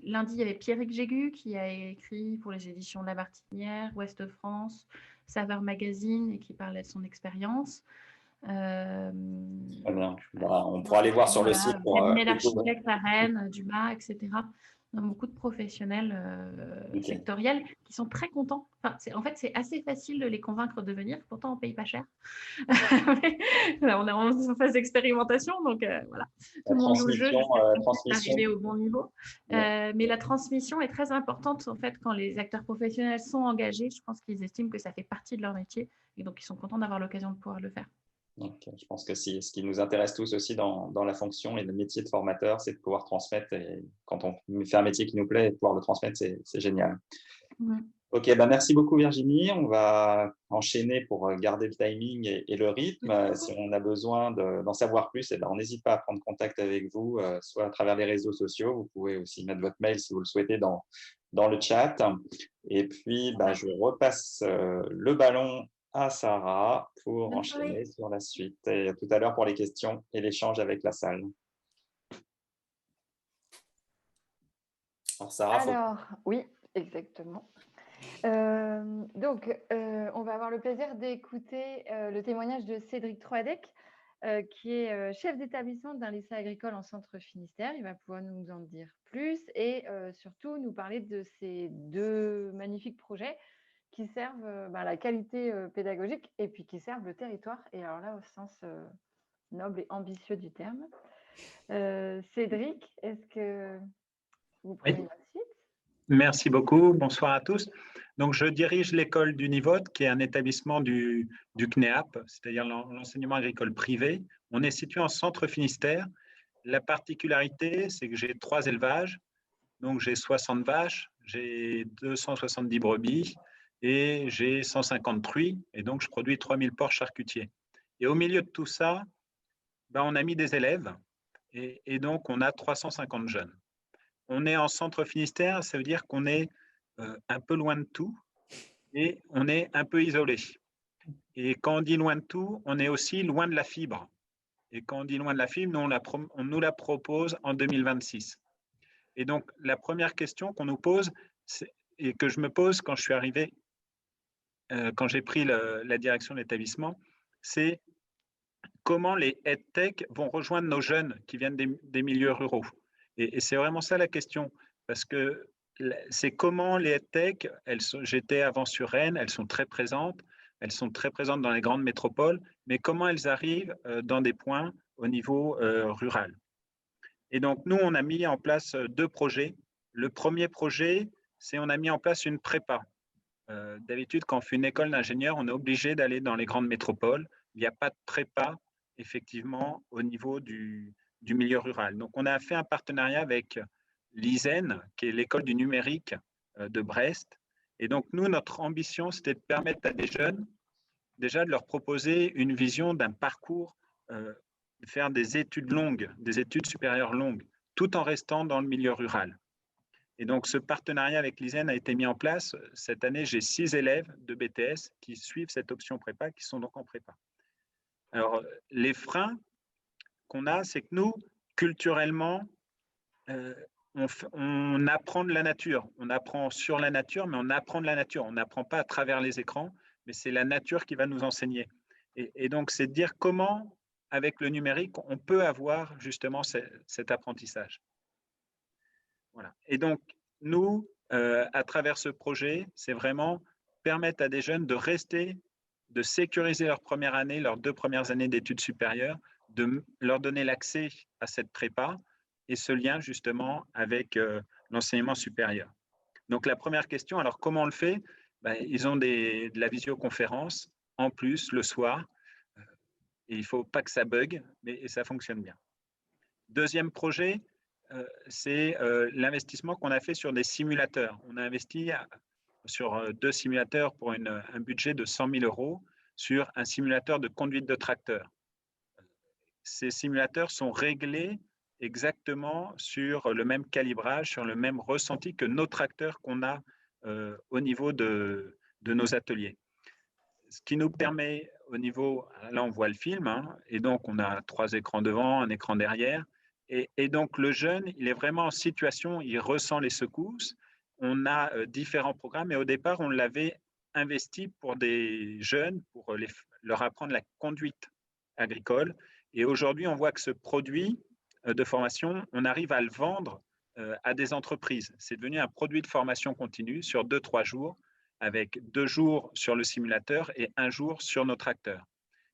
Lundi, il y avait Pierrick Jégu qui a écrit pour les éditions de La Martinière, Ouest France, Saveur Magazine et qui parlait de son expérience. Très bien. On pourra aller voir sur le site. Cabinet d'architecte à Rennes, Dumas, etc. On a beaucoup de professionnels sectoriels qui sont très contents. Enfin, en fait, c'est assez facile de les convaincre de venir. Pourtant, on ne paye pas cher. On est en phase d'expérimentation, donc voilà. Tout le monde joue le jeu jusqu'à arriver au bon niveau. Mais la transmission est très importante en fait quand les acteurs professionnels sont engagés. Je pense qu'ils estiment que ça fait partie de leur métier et donc ils sont contents d'avoir l'occasion de pouvoir le faire. Donc, je pense que ce qui nous intéresse tous aussi dans la fonction et le métier de formateur, c'est de pouvoir transmettre. Et quand on fait un métier qui nous plaît et de pouvoir le transmettre, c'est génial. Ok, bah merci beaucoup Virginie. On va enchaîner pour garder le timing et le rythme. Si on a besoin d'en savoir plus, eh ben, on n'hésite pas à prendre contact avec vous, soit à travers les réseaux sociaux. Vous pouvez aussi mettre votre mail si vous le souhaitez dans le chat. Et puis, bah, je repasse le ballon à Sarah pour Bonne enchaîner soirée. sur la suite. Et à tout à l'heure pour les questions et l'échange avec la salle. Alors Sarah, Alors, oui, exactement. Donc, on va avoir le plaisir d'écouter le témoignage de Cédric Troadec, qui est chef d'établissement d'un lycée agricole en Centre Finistère. Il va pouvoir nous en dire plus et surtout nous parler de ces 2 magnifiques projets qui servent la qualité pédagogique et puis qui servent le territoire. Et alors là, au sens noble et ambitieux du terme. Cédric, est-ce que vous prenez la suite? Merci beaucoup. Bonsoir à tous. Donc, je dirige l'école du Nivode, qui est un établissement du CNEAP, c'est-à-dire l'enseignement agricole privé. On est situé en Centre Finistère. La particularité, c'est que j'ai 3 élevages. Donc, j'ai 60 vaches, j'ai 270 brebis et j'ai 150 truies. Et donc, je produis 3000 porcs charcutiers. Et au milieu de tout ça, ben, on a mis des élèves et donc on a 350 jeunes. On est en Centre Finistère, ça veut dire qu'on est un peu loin de tout et on est un peu isolé. Et quand on dit loin de tout, on est aussi loin de la fibre. Et quand on dit loin de la fibre, nous, on nous la propose en 2026. Et donc, la première question qu'on nous pose, et que je me pose quand je suis arrivé, quand j'ai pris la direction de l'établissement, c'est comment les EdTech vont rejoindre nos jeunes qui viennent des milieux ruraux. Et c'est vraiment ça la question, parce que c'est comment les EdTech, j'étais avant sur Rennes, elles sont très présentes dans les grandes métropoles, mais comment elles arrivent dans des points au niveau rural. Et donc, nous, on a mis en place 2 projets. Le premier projet, c'est on a mis en place une prépa. D'habitude, quand on fait une école d'ingénieur, on est obligé d'aller dans les grandes métropoles. Il n'y a pas de prépa, effectivement, au niveau du milieu rural. Donc, on a fait un partenariat avec l'ISEN, qui est l'école du numérique de Brest. Et donc, nous, notre ambition, c'était de permettre à des jeunes, déjà de leur proposer une vision d'un parcours, de faire des études longues, des études supérieures longues, tout en restant dans le milieu rural. Et donc, ce partenariat avec l'ISEN a été mis en place. Cette année, j'ai 6 élèves de BTS qui suivent cette option prépa, qui sont donc en prépa. Alors, les freins qu'on a, c'est que nous, culturellement, on apprend de la nature. On apprend sur la nature, mais on apprend de la nature. On n'apprend pas à travers les écrans, mais c'est la nature qui va nous enseigner. Et donc, c'est de dire comment, avec le numérique, on peut avoir justement cet apprentissage. Voilà. Et donc, nous, à travers ce projet, c'est vraiment permettre à des jeunes de rester, de sécuriser leur première année, leurs 2 premières années d'études supérieures, de leur donner l'accès à cette prépa et ce lien justement avec l'enseignement supérieur. Donc, la première question, alors comment on le fait? Ben, ils ont de la visioconférence en plus le soir. Et il ne faut pas que ça bug, mais ça fonctionne bien. Deuxième projet, c'est l'investissement qu'on a fait sur des simulateurs. On a investi sur 2 simulateurs pour un budget de 100 000 € sur un simulateur de conduite de tracteur. Ces simulateurs sont réglés exactement sur le même calibrage, sur le même ressenti que nos tracteurs qu'on a au niveau de nos ateliers. Ce qui nous permet au niveau, là on voit le film, hein, et donc on a 3 écrans devant, un écran derrière, et donc le jeune, il est vraiment en situation, il ressent les secousses. On a différents programmes, et au départ on l'avait investi pour des jeunes, pour leur apprendre la conduite agricole, et aujourd'hui on voit que ce produit de formation, on arrive à le vendre à des entreprises. C'est devenu un produit de formation continue sur 2-3 jours, avec 2 jours sur le simulateur et 1 jour sur nos tracteurs.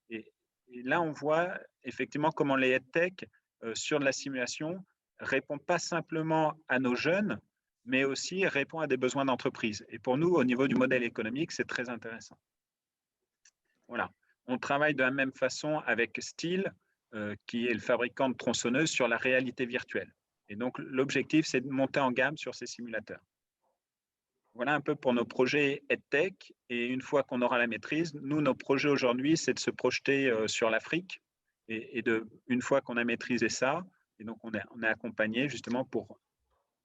Et là, on voit effectivement comment les EdTech sur de la simulation répondent pas simplement à nos jeunes, mais aussi répondent à des besoins d'entreprise. Et pour nous, au niveau du modèle économique, c'est très intéressant. Voilà. On travaille de la même façon avec Steel, qui est le fabricant de tronçonneuses, sur la réalité virtuelle. Et donc, l'objectif, c'est de monter en gamme sur ces simulateurs. voilà un peu pour nos projets EdTech. Et une fois qu'on aura la maîtrise, nous, nos projets aujourd'hui, c'est de se projeter sur l'Afrique. Et une fois qu'on a maîtrisé ça, et donc on est accompagné justement pour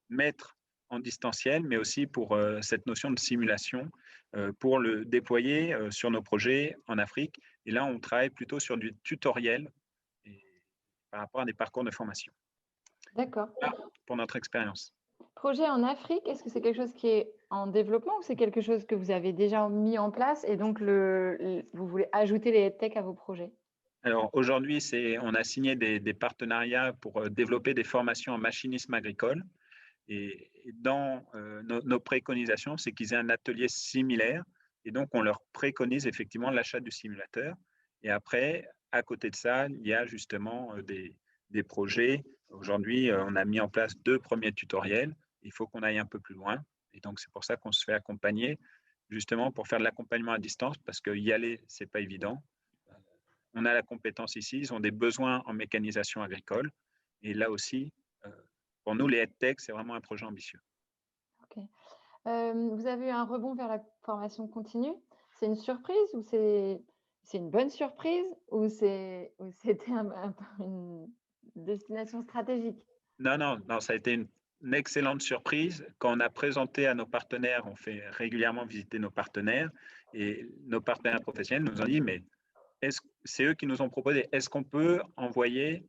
mettre en distanciel, mais aussi pour cette notion de simulation, pour le déployer sur nos projets en Afrique. Et là, on travaille plutôt sur du tutoriel par rapport à des parcours de formation. D'accord. Voilà pour notre expérience. Projet en Afrique, est-ce que c'est quelque chose qui est en développement ou c'est quelque chose que vous avez déjà mis en place et donc vous voulez ajouter les EdTech à vos projets? Alors aujourd'hui, on a signé des partenariats pour développer des formations en machinisme agricole. Et dans nos préconisations, c'est qu'ils aient un atelier similaire. Et donc, on leur préconise effectivement l'achat du simulateur. Et après, à côté de ça, il y a justement des projets. Aujourd'hui, on a mis en place 2 premiers tutoriels. Il faut qu'on aille un peu plus loin. Et donc, c'est pour ça qu'on se fait accompagner, justement pour faire de l'accompagnement à distance, parce qu'y aller, ce n'est pas évident. On a la compétence ici. Ils ont des besoins en mécanisation agricole. Et là aussi, pour nous, les EdTech, c'est vraiment un projet ambitieux. Ok. Vous avez eu un rebond vers la formation continue. C'est une surprise ou c'est une bonne surprise ou c'était une destination stratégique? Non, ça a été une excellente surprise. Quand on a présenté à nos partenaires, on fait régulièrement visiter nos partenaires et nos partenaires professionnels nous ont dit, mais c'est eux qui nous ont proposé, est-ce qu'on peut envoyer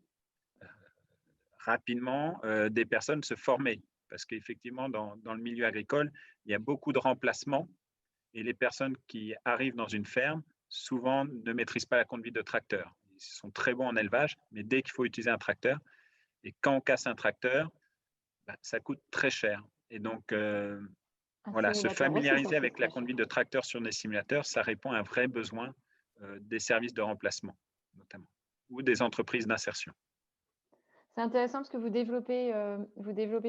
rapidement des personnes se former? Parce qu'effectivement, dans le milieu agricole, il y a beaucoup de remplacements et les personnes qui arrivent dans une ferme, souvent ne maîtrisent pas la conduite de tracteur. Ils sont très bons en élevage, mais dès qu'il faut utiliser un tracteur, et quand on casse un tracteur, ça coûte très cher. Et donc, voilà, se familiariser avec la conduite de tracteur sur des simulateurs, ça répond à un vrai besoin des services de remplacement, notamment, ou des entreprises d'insertion. C'est intéressant parce que vous développez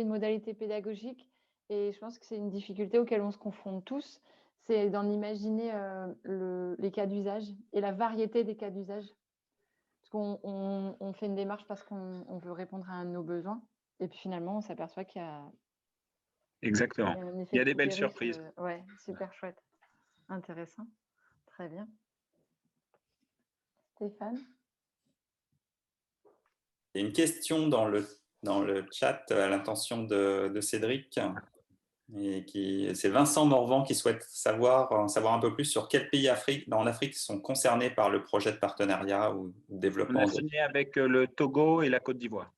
une modalité pédagogique et je pense que c'est une difficulté auquel on se confronte tous, c'est d'en imaginer les cas d'usage et la variété des cas d'usage. Parce qu'on fait une démarche parce qu'on veut répondre à un de nos besoins et puis finalement on s'aperçoit qu'il y a Exactement. Il y a des belles surprises. Ouais, super chouette. Intéressant. Très bien. Stéphane? Il y a une question dans le chat à l'intention de Cédric. C'est Vincent Morvan qui souhaite en savoir un peu plus sur quels pays en Afrique sont concernés par le projet de partenariat ou de développement. On a signé avec le Togo et la Côte d'Ivoire.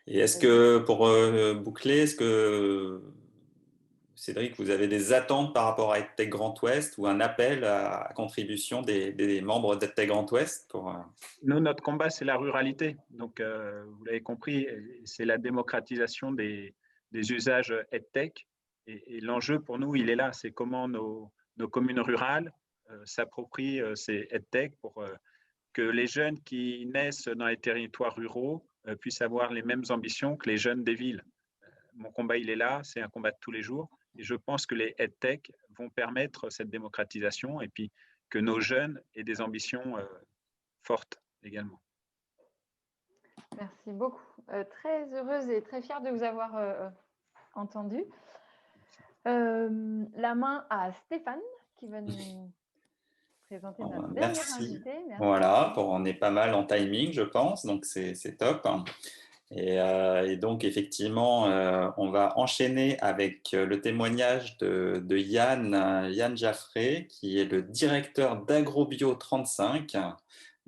Et est-ce que, pour boucler, est-ce que, Cédric, vous avez des attentes par rapport à EdTech Grand Ouest ou un appel à contribution des membres d'EdTech Grand Ouest Nous, notre combat, c'est la ruralité. Donc, vous l'avez compris, c'est la démocratisation des usages EdTech. Et l'enjeu pour nous, il est là. C'est comment nos communes rurales s'approprient ces EdTech pour que les jeunes qui naissent dans les territoires ruraux puissent avoir les mêmes ambitions que les jeunes des villes. Mon combat, il est là. C'est un combat de tous les jours. Et je pense que les EdTech vont permettre cette démocratisation et puis que nos jeunes aient des ambitions fortes également. Merci beaucoup. Très heureuse et très fière de vous avoir entendu. La main à Stéphane qui va nous présenter notre dernier invité. Merci. Voilà, on est pas mal en timing, je pense, donc c'est top. Et donc, effectivement, on va enchaîner avec le témoignage de Yann Jaffré, qui est le directeur d'Agrobio 35.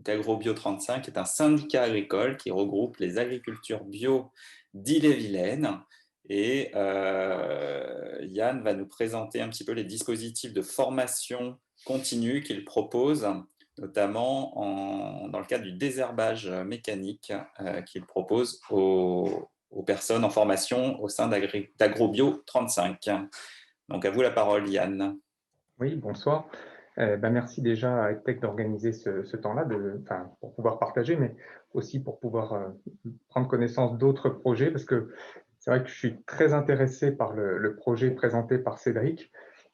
Agrobio 35 est un syndicat agricole qui regroupe les agricultures bio d'Ille-et-Vilaine. Et Yann va nous présenter un petit peu les dispositifs de formation continue qu'il propose, notamment dans le cadre du désherbage mécanique qu'il propose aux personnes en formation au sein d'Agrobio 35. Donc à vous la parole, Yann. Oui, bonsoir. Merci déjà à EdTech d'organiser ce temps-là pour pouvoir partager, mais aussi pour pouvoir prendre connaissance d'autres projets, parce que c'est vrai que je suis très intéressé par le projet présenté par Cédric,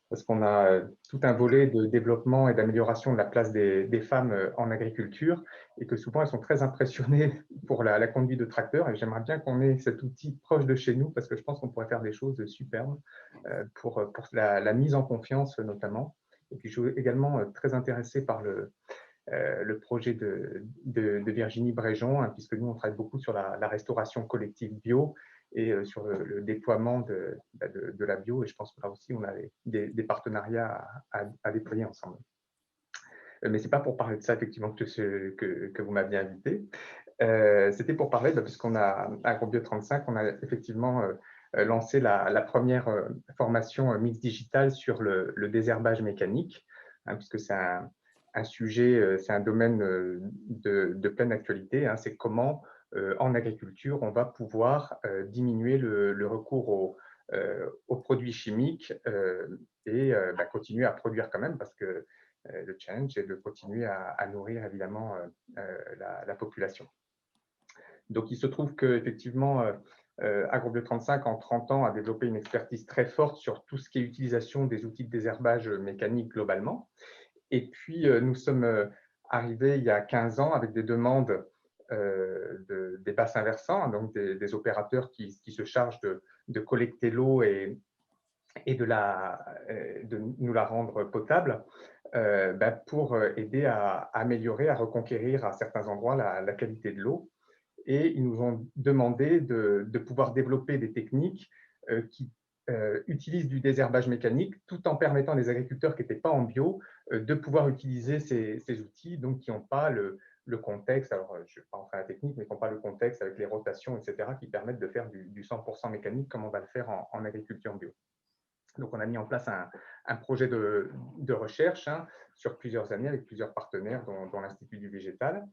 parce qu'on a tout un volet de développement et d'amélioration de la place des femmes en agriculture, et que souvent elles sont très impressionnées pour la conduite de tracteur. Et j'aimerais bien qu'on ait cet outil proche de chez nous, parce que je pense qu'on pourrait faire des choses superbes pour la mise en confiance notamment. Et puis je suis également très intéressé par le projet de Virginie Bréjon, hein, puisque nous on travaille beaucoup sur la restauration collective bio et sur le déploiement de la bio. Et je pense que là aussi, on a des partenariats à déployer ensemble. Mais ce n'est pas pour parler de ça, effectivement, que vous m'aviez invité. C'était pour parler, puisqu'on a, à GroupBio 35, on a effectivement lancé la première formation mix digital sur le désherbage mécanique, hein, puisque c'est un sujet, c'est un domaine de pleine actualité. Hein, c'est comment en agriculture, on va pouvoir diminuer le recours aux produits chimiques et continuer à produire quand même, parce que le challenge est de continuer à nourrir évidemment la population. Donc, il se trouve qu'effectivement, AgroBio 35, en 30 ans, a développé une expertise très forte sur tout ce qui est utilisation des outils de désherbage mécanique globalement. Et puis, nous sommes arrivés il y a 15 ans avec des demandes des bassins versants, donc des opérateurs qui se chargent de collecter l'eau et de nous la rendre potable pour aider à améliorer, à reconquérir à certains endroits la qualité de l'eau. Et ils nous ont demandé de pouvoir développer des techniques qui utilisent du désherbage mécanique tout en permettant à des agriculteurs qui n'étaient pas en bio de pouvoir utiliser ces outils, donc qui n'ont pas le contexte, alors je ne vais pas rentrer dans la technique, mais qui n'ont pas le contexte avec les rotations, etc., qui permettent de faire du 100% mécanique comme on va le faire en agriculture bio. Donc, on a mis en place un projet de recherche sur plusieurs années avec plusieurs partenaires, dont l'Institut du végétal.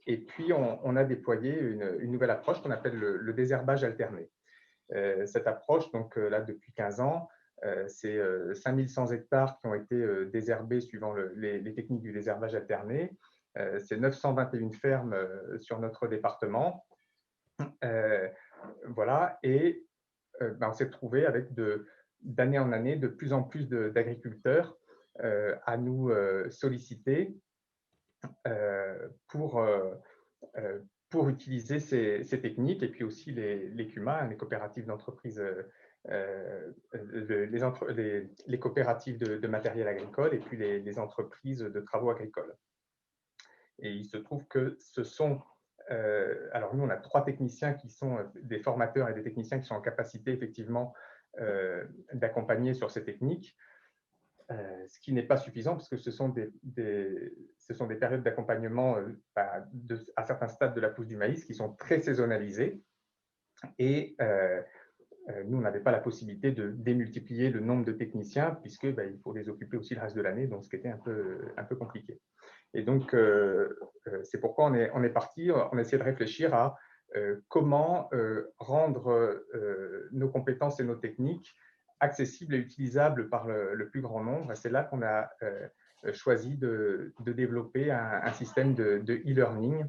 Et puis, on a déployé une nouvelle approche qu'on appelle le désherbage alterné. Cette approche, donc là, depuis 15 ans, c'est 5100 hectares qui ont été désherbés suivant les techniques du désherbage alterné. C'est 921 fermes sur notre département. Voilà, et on s'est trouvé avec d'année en année de plus en plus d'agriculteurs à nous solliciter pour utiliser ces techniques, et puis aussi les CUMA, les coopératives d'entreprises, les coopératives de matériel agricole, et puis les entreprises de travaux agricoles. Et il se trouve que ce sont alors nous, on a 3 techniciens qui sont des formateurs et des techniciens qui sont en capacité effectivement d'accompagner sur ces techniques, ce qui n'est pas suffisant, parce que ce sont des périodes d'accompagnement à certains stades de la pousse du maïs qui sont très saisonnalisées, et nous, on n'avait pas la possibilité de démultiplier le nombre de techniciens, puisque il faut les occuper aussi le reste de l'année, donc ce qui était un peu compliqué. Et donc, c'est pourquoi on est parti, on a essayé de réfléchir à comment rendre nos compétences et nos techniques accessibles et utilisables par le plus grand nombre. Et c'est là qu'on a choisi de développer un système de e-learning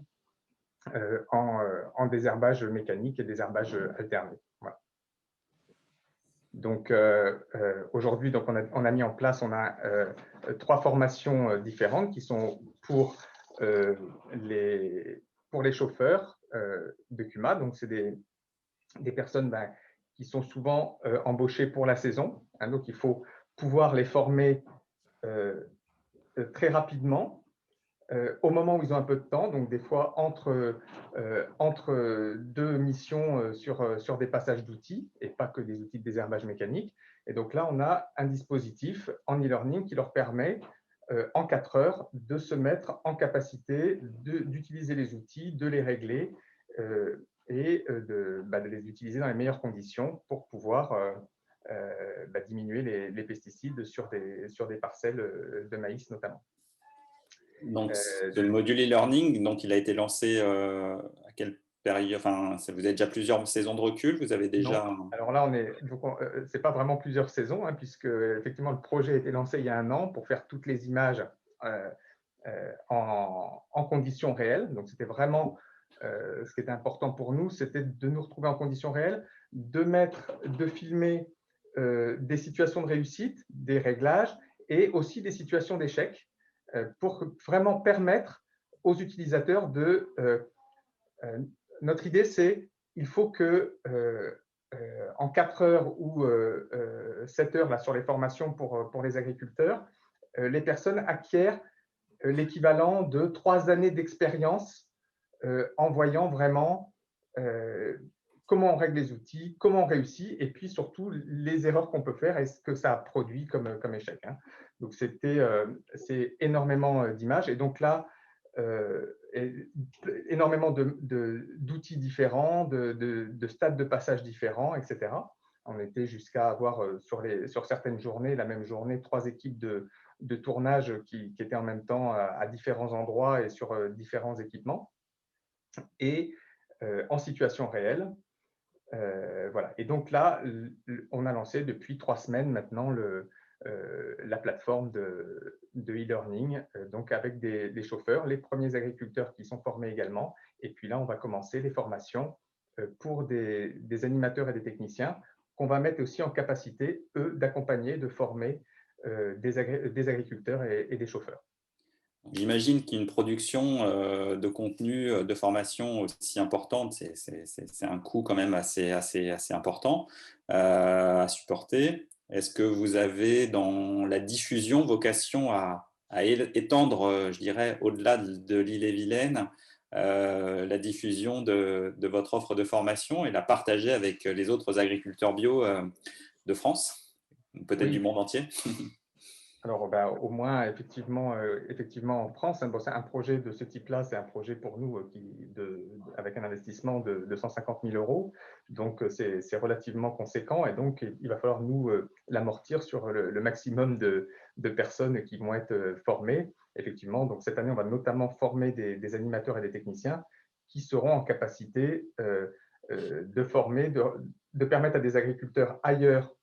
en désherbage mécanique et désherbage alterné. Voilà. Donc, aujourd'hui, on a mis en place, on a 3 formations différentes qui sont pour les chauffeurs de CUMA. Donc, c'est des personnes qui sont souvent embauchées pour la saison. Hein, donc, il faut pouvoir les former très rapidement au moment où ils ont un peu de temps. Donc, des fois, entre 2 missions sur des passages d'outils, et pas que des outils de désherbage mécanique. Et donc là, on a un dispositif en e-learning qui leur permet en 4 heures de se mettre en capacité d'utiliser les outils, de les régler et de les utiliser dans les meilleures conditions pour pouvoir diminuer les pesticides sur des parcelles de maïs notamment. Donc, le module e-learning, donc il a été lancé à quelle période? Enfin, vous avez déjà plusieurs saisons de recul, vous avez déjà… Non. Alors là, c'est pas vraiment plusieurs saisons, hein, puisque effectivement le projet a été lancé il y a 1 an pour faire toutes les images en conditions réelles. Donc c'était vraiment ce qui était important pour nous, c'était de nous retrouver en conditions réelles, de filmer des situations de réussite, des réglages et aussi des situations d'échec pour vraiment permettre aux utilisateurs de… notre idée, c'est il faut que en 4 heures ou 7 heures là, sur les formations pour les agriculteurs, les personnes acquièrent l'équivalent de 3 années d'expérience en voyant vraiment comment on règle les outils, comment on réussit, et puis surtout les erreurs qu'on peut faire et ce que ça a produit comme échec. Hein. Donc, c'est énormément d'images. Et donc là, énormément d'outils différents, de stades de passage différents, etc. On était jusqu'à avoir sur certaines journées, la même journée, 3 équipes de tournage qui étaient en même temps à différents endroits et sur différents équipements. Et en situation réelle. Voilà. Et donc là, on a lancé depuis 3 semaines maintenant la plateforme de e-learning, donc avec des chauffeurs, les premiers agriculteurs qui sont formés également. Et puis là, on va commencer les formations pour des animateurs et des techniciens qu'on va mettre aussi en capacité, eux, d'accompagner, de former des agriculteurs et des chauffeurs. J'imagine qu'une production de contenu, de formation aussi importante, c'est un coût quand même assez important à supporter. Est-ce que vous avez dans la diffusion vocation à étendre, je dirais, au-delà de l'Ille-et-Vilaine, la diffusion de votre offre de formation et la partager avec les autres agriculteurs bio de France, peut-être du monde entier? Alors, au moins, effectivement en France, hein, c'est un projet de ce type-là, c'est un projet pour nous avec un investissement de 150 000 €. Donc, c'est relativement conséquent et donc, il va falloir nous l'amortir sur le maximum de personnes qui vont être formées. Effectivement, donc cette année, on va notamment former des animateurs et des techniciens qui seront en capacité de former, de permettre à des agriculteurs ailleurs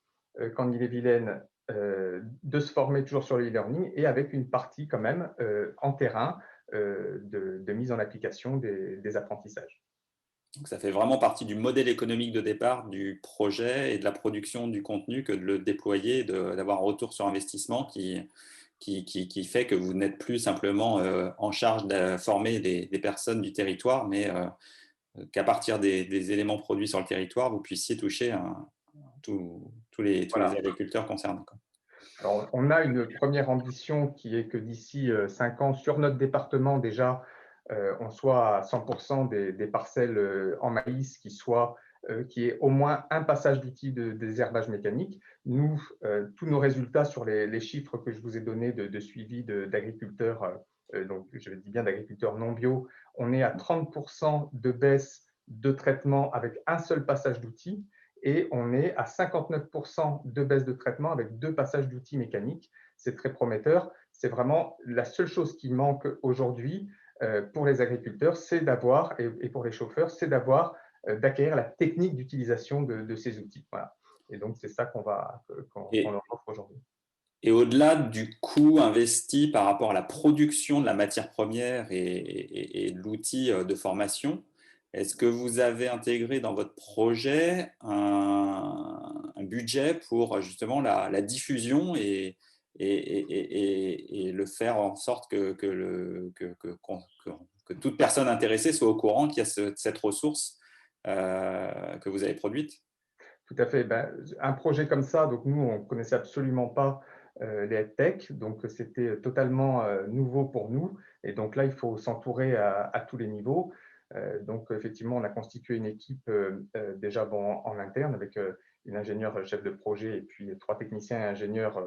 qu'en Ille-et-Vilaine de se former toujours sur le e-learning et avec une partie quand même en terrain de mise en application des apprentissages. Donc ça fait vraiment partie du modèle économique de départ du projet et de la production du contenu que de le déployer, d'avoir un retour sur investissement qui fait que vous n'êtes plus simplement en charge de former des personnes du territoire, mais qu'à partir des éléments produits sur le territoire, vous puissiez toucher tous les agriculteurs concernés. Alors, on a une première ambition qui est que d'ici 5 ans, sur notre département déjà, on soit à 100% des parcelles en maïs qui est au moins un passage d'outils de désherbage mécanique. Nous, tous nos résultats sur les chiffres que je vous ai donnés de suivi d'agriculteurs, donc je dis bien d'agriculteurs non bio, on est à 30% de baisse de traitement avec un seul passage d'outils. Et on est à 59% de baisse de traitement avec 2 passages d'outils mécaniques. C'est très prometteur. C'est vraiment la seule chose qui manque aujourd'hui pour les agriculteurs, c'est d'avoir, et pour les chauffeurs, c'est d'acquérir la technique d'utilisation de ces outils. Voilà. Et donc, c'est ça qu'on leur offre aujourd'hui. Et au-delà du coût investi par rapport à la production de la matière première et de l'outil de formation, est-ce que vous avez intégré dans votre projet un budget pour justement la diffusion et le faire en sorte que toute personne intéressée soit au courant qu'il y a cette ressource que vous avez produite? Tout à fait. Un projet comme ça, donc nous, on ne connaissait absolument pas les EdTech, donc c'était totalement nouveau pour nous. Et donc là, il faut s'entourer à tous les niveaux. Donc effectivement, on a constitué une équipe déjà en interne avec une ingénieure chef de projet et puis 3 techniciens et ingénieurs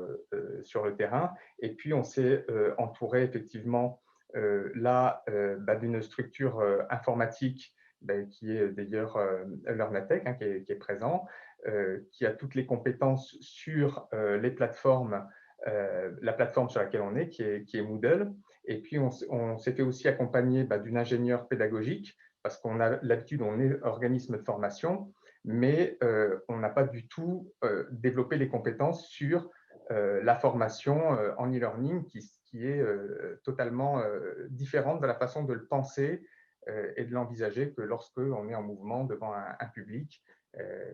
sur le terrain. Et puis on s'est entouré effectivement là d'une structure informatique qui est d'ailleurs LearnAtech, hein, qui est présent, qui a toutes les compétences sur les plateformes, la plateforme sur laquelle on est, qui est Moodle. Et puis, on s'est fait aussi accompagner d'une ingénieure pédagogique, parce qu'on a l'habitude, on est organisme de formation, mais on n'a pas du tout développé les compétences sur la formation en e-learning, qui est totalement différente de la façon de le penser et de l'envisager que lorsque on est en mouvement devant un public.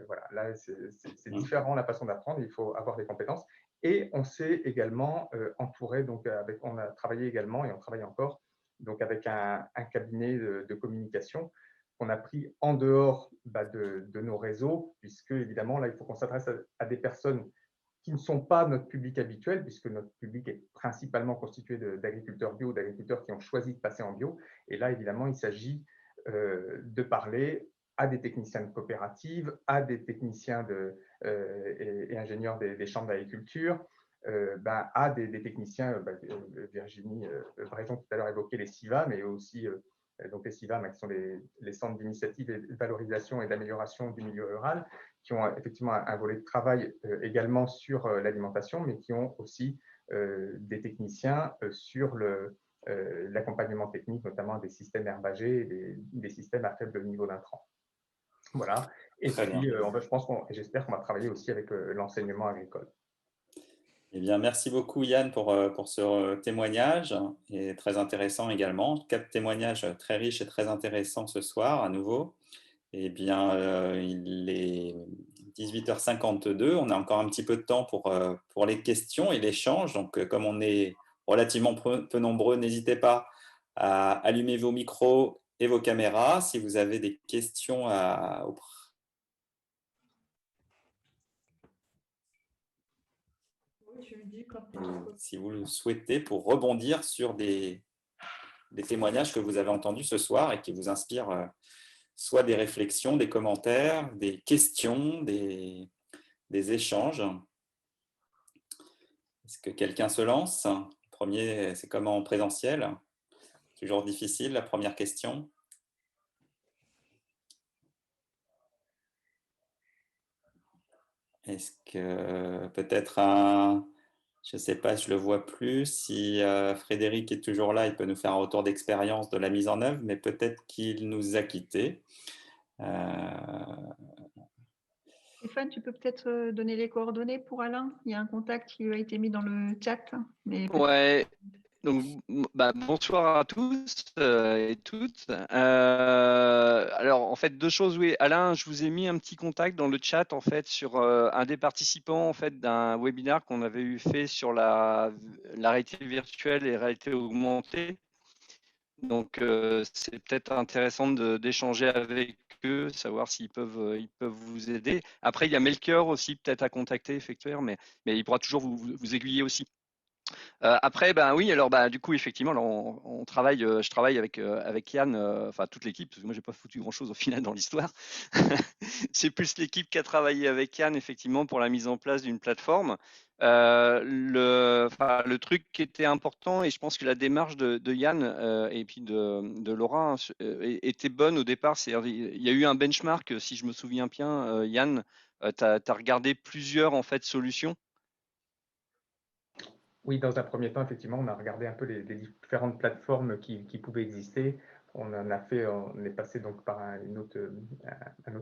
Voilà, là, c'est différent la façon d'apprendre, il faut avoir des compétences. Et on s'est également entouré, donc on a travaillé également et on travaille encore donc avec un cabinet de communication qu'on a pris en dehors de nos réseaux, puisque évidemment, là, il faut qu'on s'adresse à des personnes qui ne sont pas notre public habituel, puisque notre public est principalement constitué d'agriculteurs bio, d'agriculteurs qui ont choisi de passer en bio. Et là, évidemment, il s'agit de parler à des techniciens de coopératives, à des techniciens et ingénieurs des chambres d'agriculture, à des techniciens, Virginie Breton tout à l'heure évoquait les CIVA, mais aussi donc les CIVA, qui sont les centres d'initiative et de valorisation et d'amélioration du milieu rural, qui ont effectivement un volet de travail également sur l'alimentation, mais qui ont aussi des techniciens sur l'accompagnement technique, notamment des systèmes herbagés et des systèmes à faible niveau d'intrants. Voilà. Et Très puis, bien. j'espère qu'on va travailler aussi avec l'enseignement agricole. Eh bien, merci beaucoup Yann pour ce témoignage, et très intéressant également. 4 témoignages très riches et très intéressants ce soir à nouveau. Eh bien, il est 18h52, on a encore un petit peu de temps pour les questions et l'échange. Donc, comme on est relativement peu nombreux, n'hésitez pas à allumer vos micros et vos caméras si vous avez des questions si vous le souhaitez, pour rebondir sur des témoignages que vous avez entendus ce soir et qui vous inspirent soit des réflexions, des commentaires, des questions, des échanges. Est-ce que quelqu'un se lance? Le premier, c'est comme en présentiel. Toujours difficile, la première question. Est-ce que peut-être je ne sais pas, je ne le vois plus. Si Frédéric est toujours là, il peut nous faire un retour d'expérience de la mise en œuvre, mais peut-être qu'il nous a quittés. Stéphane, tu peux peut-être donner les coordonnées pour Alain? Il y a un contact qui a été mis dans le chat. Ouais. Donc, bonsoir à tous et toutes. Alors, en fait, 2 choses. Oui, Alain, je vous ai mis un petit contact dans le chat, en fait, sur un des participants, en fait, d'un webinaire qu'on avait fait sur la réalité virtuelle et réalité augmentée. Donc, c'est peut-être intéressant d'échanger avec eux, savoir s'ils peuvent vous aider. Après, il y a Melchior aussi, peut-être à contacter, effectivement, mais il pourra toujours vous aiguiller aussi. Après, oui, alors du coup, effectivement, là, on travaille, je travaille avec Yann, enfin toute l'équipe, parce que moi, j'ai pas foutu grand-chose au final dans l'histoire. C'est plus l'équipe qui a travaillé avec Yann, effectivement, pour la mise en place d'une plateforme. Le truc qui était important, et je pense que la démarche de Yann et puis de Laura était bonne au départ. Il y a eu un benchmark, si je me souviens bien, Yann, tu as regardé plusieurs en fait solutions. Oui, dans un premier temps, effectivement, on a regardé un peu les différentes plateformes qui pouvaient exister. On est passé donc par un autre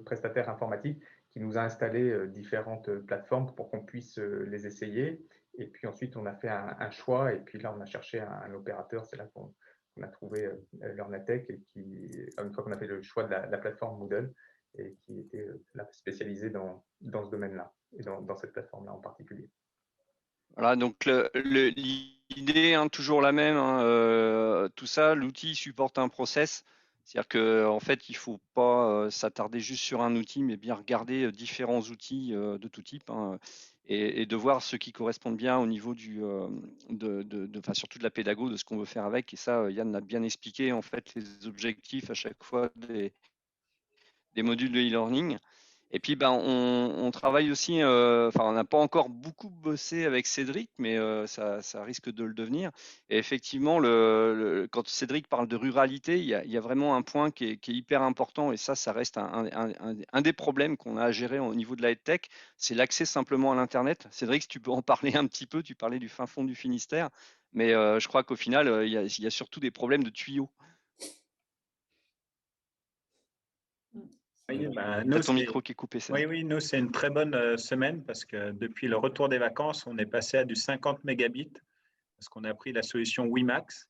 prestataire informatique qui nous a installé différentes plateformes pour qu'on puisse les essayer. Et puis ensuite, on a fait un choix. Et puis là, on a cherché un opérateur. C'est là qu'on a trouvé Learnatech, et une fois qu'on a fait le choix de la plateforme Moodle, et qui était spécialisée dans ce domaine-là et dans cette plateforme-là en particulier. Voilà, donc l'idée, toujours la même, tout ça, l'outil supporte un process, c'est-à-dire qu'en fait, il ne faut pas s'attarder juste sur un outil, mais bien regarder différents outils de tout type, et de voir ceux qui correspondent bien au niveau surtout de la pédago, de ce qu'on veut faire avec. Et ça, Yann a bien expliqué en fait les objectifs à chaque fois des modules de e-learning. Et puis, on travaille aussi, on n'a pas encore beaucoup bossé avec Cédric, mais ça risque de le devenir. Et effectivement, quand Cédric parle de ruralité, il y a vraiment un point qui est hyper important, et ça reste un des problèmes qu'on a à gérer au niveau de la EdTech, c'est l'accès simplement à l'Internet. Cédric, si tu peux en parler un petit peu, tu parlais du fin fond du Finistère, mais je crois qu'au final, il y a surtout des problèmes de tuyaux. Oui, nous, ton micro qui est coupé. Oui, nous, c'est une très bonne semaine parce que depuis le retour des vacances, on est passé à du 50 mégabits parce qu'on a pris la solution WiMax.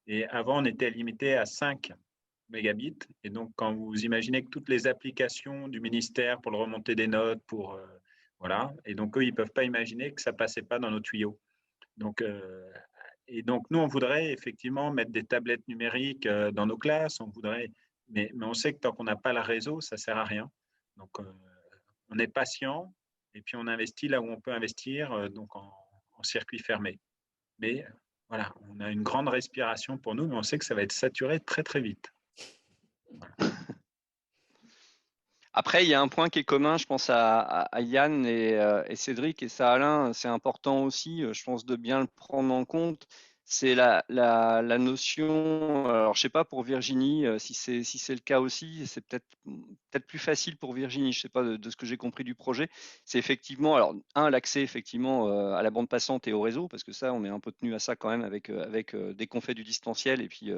Et avant, on était limité à 5. mégabits. Et donc, quand vous imaginez que toutes les applications du ministère pour le remonter des notes, voilà, et donc eux, ils ne peuvent pas imaginer que ça ne passait pas dans nos tuyaux. Donc, et donc, nous, on voudrait effectivement mettre des tablettes numériques dans nos classes, mais on sait que tant qu'on n'a pas le réseau, ça ne sert à rien. Donc, on est patient et puis on investit là où on peut investir, donc en circuit fermé. Mais voilà, on a une grande respiration pour nous, mais on sait que ça va être saturé très, très vite. Voilà. Après, il y a un point qui est commun, je pense à Yann et Cédric, et ça, Alain, c'est important aussi, je pense, de bien le prendre en compte. C'est la notion, alors je ne sais pas pour Virginie si c'est le cas aussi, c'est peut-être plus facile pour Virginie, je ne sais pas de ce que j'ai compris du projet. C'est effectivement, alors l'accès effectivement à la bande passante et au réseau, parce que ça, on est un peu tenu à ça quand même avec dès qu'on fait du distanciel et puis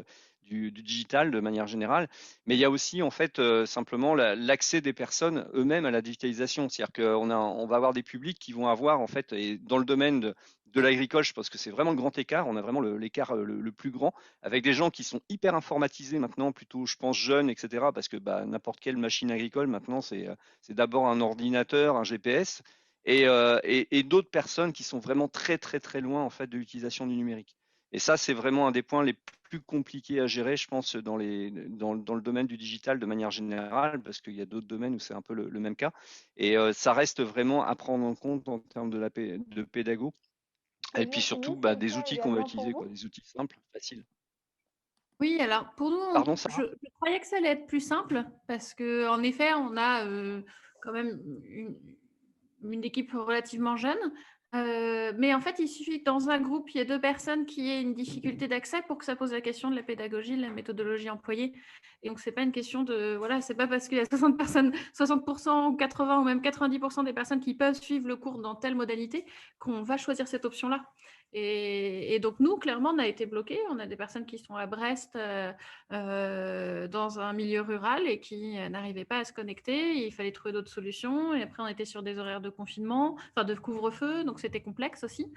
du digital de manière générale. Mais il y a aussi en fait simplement l'accès des personnes eux-mêmes à la digitalisation. C'est-à-dire qu'on va avoir des publics qui vont avoir en fait, et dans le domaine de l'agricole, je pense que c'est vraiment le grand écart. On a vraiment l'écart le plus grand avec des gens qui sont hyper informatisés maintenant, plutôt je pense jeunes, etc. Parce que n'importe quelle machine agricole maintenant, c'est d'abord un ordinateur, un GPS, et d'autres personnes qui sont vraiment très très très loin en fait de l'utilisation du numérique. Et ça, c'est vraiment un des points les plus compliqués à gérer, je pense, dans le domaine du digital de manière générale, parce qu'il y a d'autres domaines où c'est un peu le même cas. Et ça reste vraiment à prendre en compte en termes de pédago. Et puis surtout, Virginie, c'est le des cas outils qu'on va également pour utiliser, vous? des outils simples, faciles. Oui, alors pour nous, Pardon, je Sarah? croyais que ça allait être plus simple parce qu'en effet, on a quand même une équipe relativement jeune. Mais en fait, il suffit que dans un groupe, il y ait 2 personnes qui aient une difficulté d'accès pour que ça pose la question de la pédagogie, de la méthodologie employée. Et donc, ce n'est pas une question de… Voilà, ce n'est pas parce qu'il y a 60 personnes, 60% ou 80 ou même 90% des personnes qui peuvent suivre le cours dans telle modalité qu'on va choisir cette option-là. Et donc, nous, clairement, on a été bloqués. On a des personnes qui sont à Brest dans un milieu rural et qui n'arrivaient pas à se connecter. Il fallait trouver d'autres solutions. Et après, on était sur des horaires de confinement, enfin de couvre-feu. Donc, c'était complexe aussi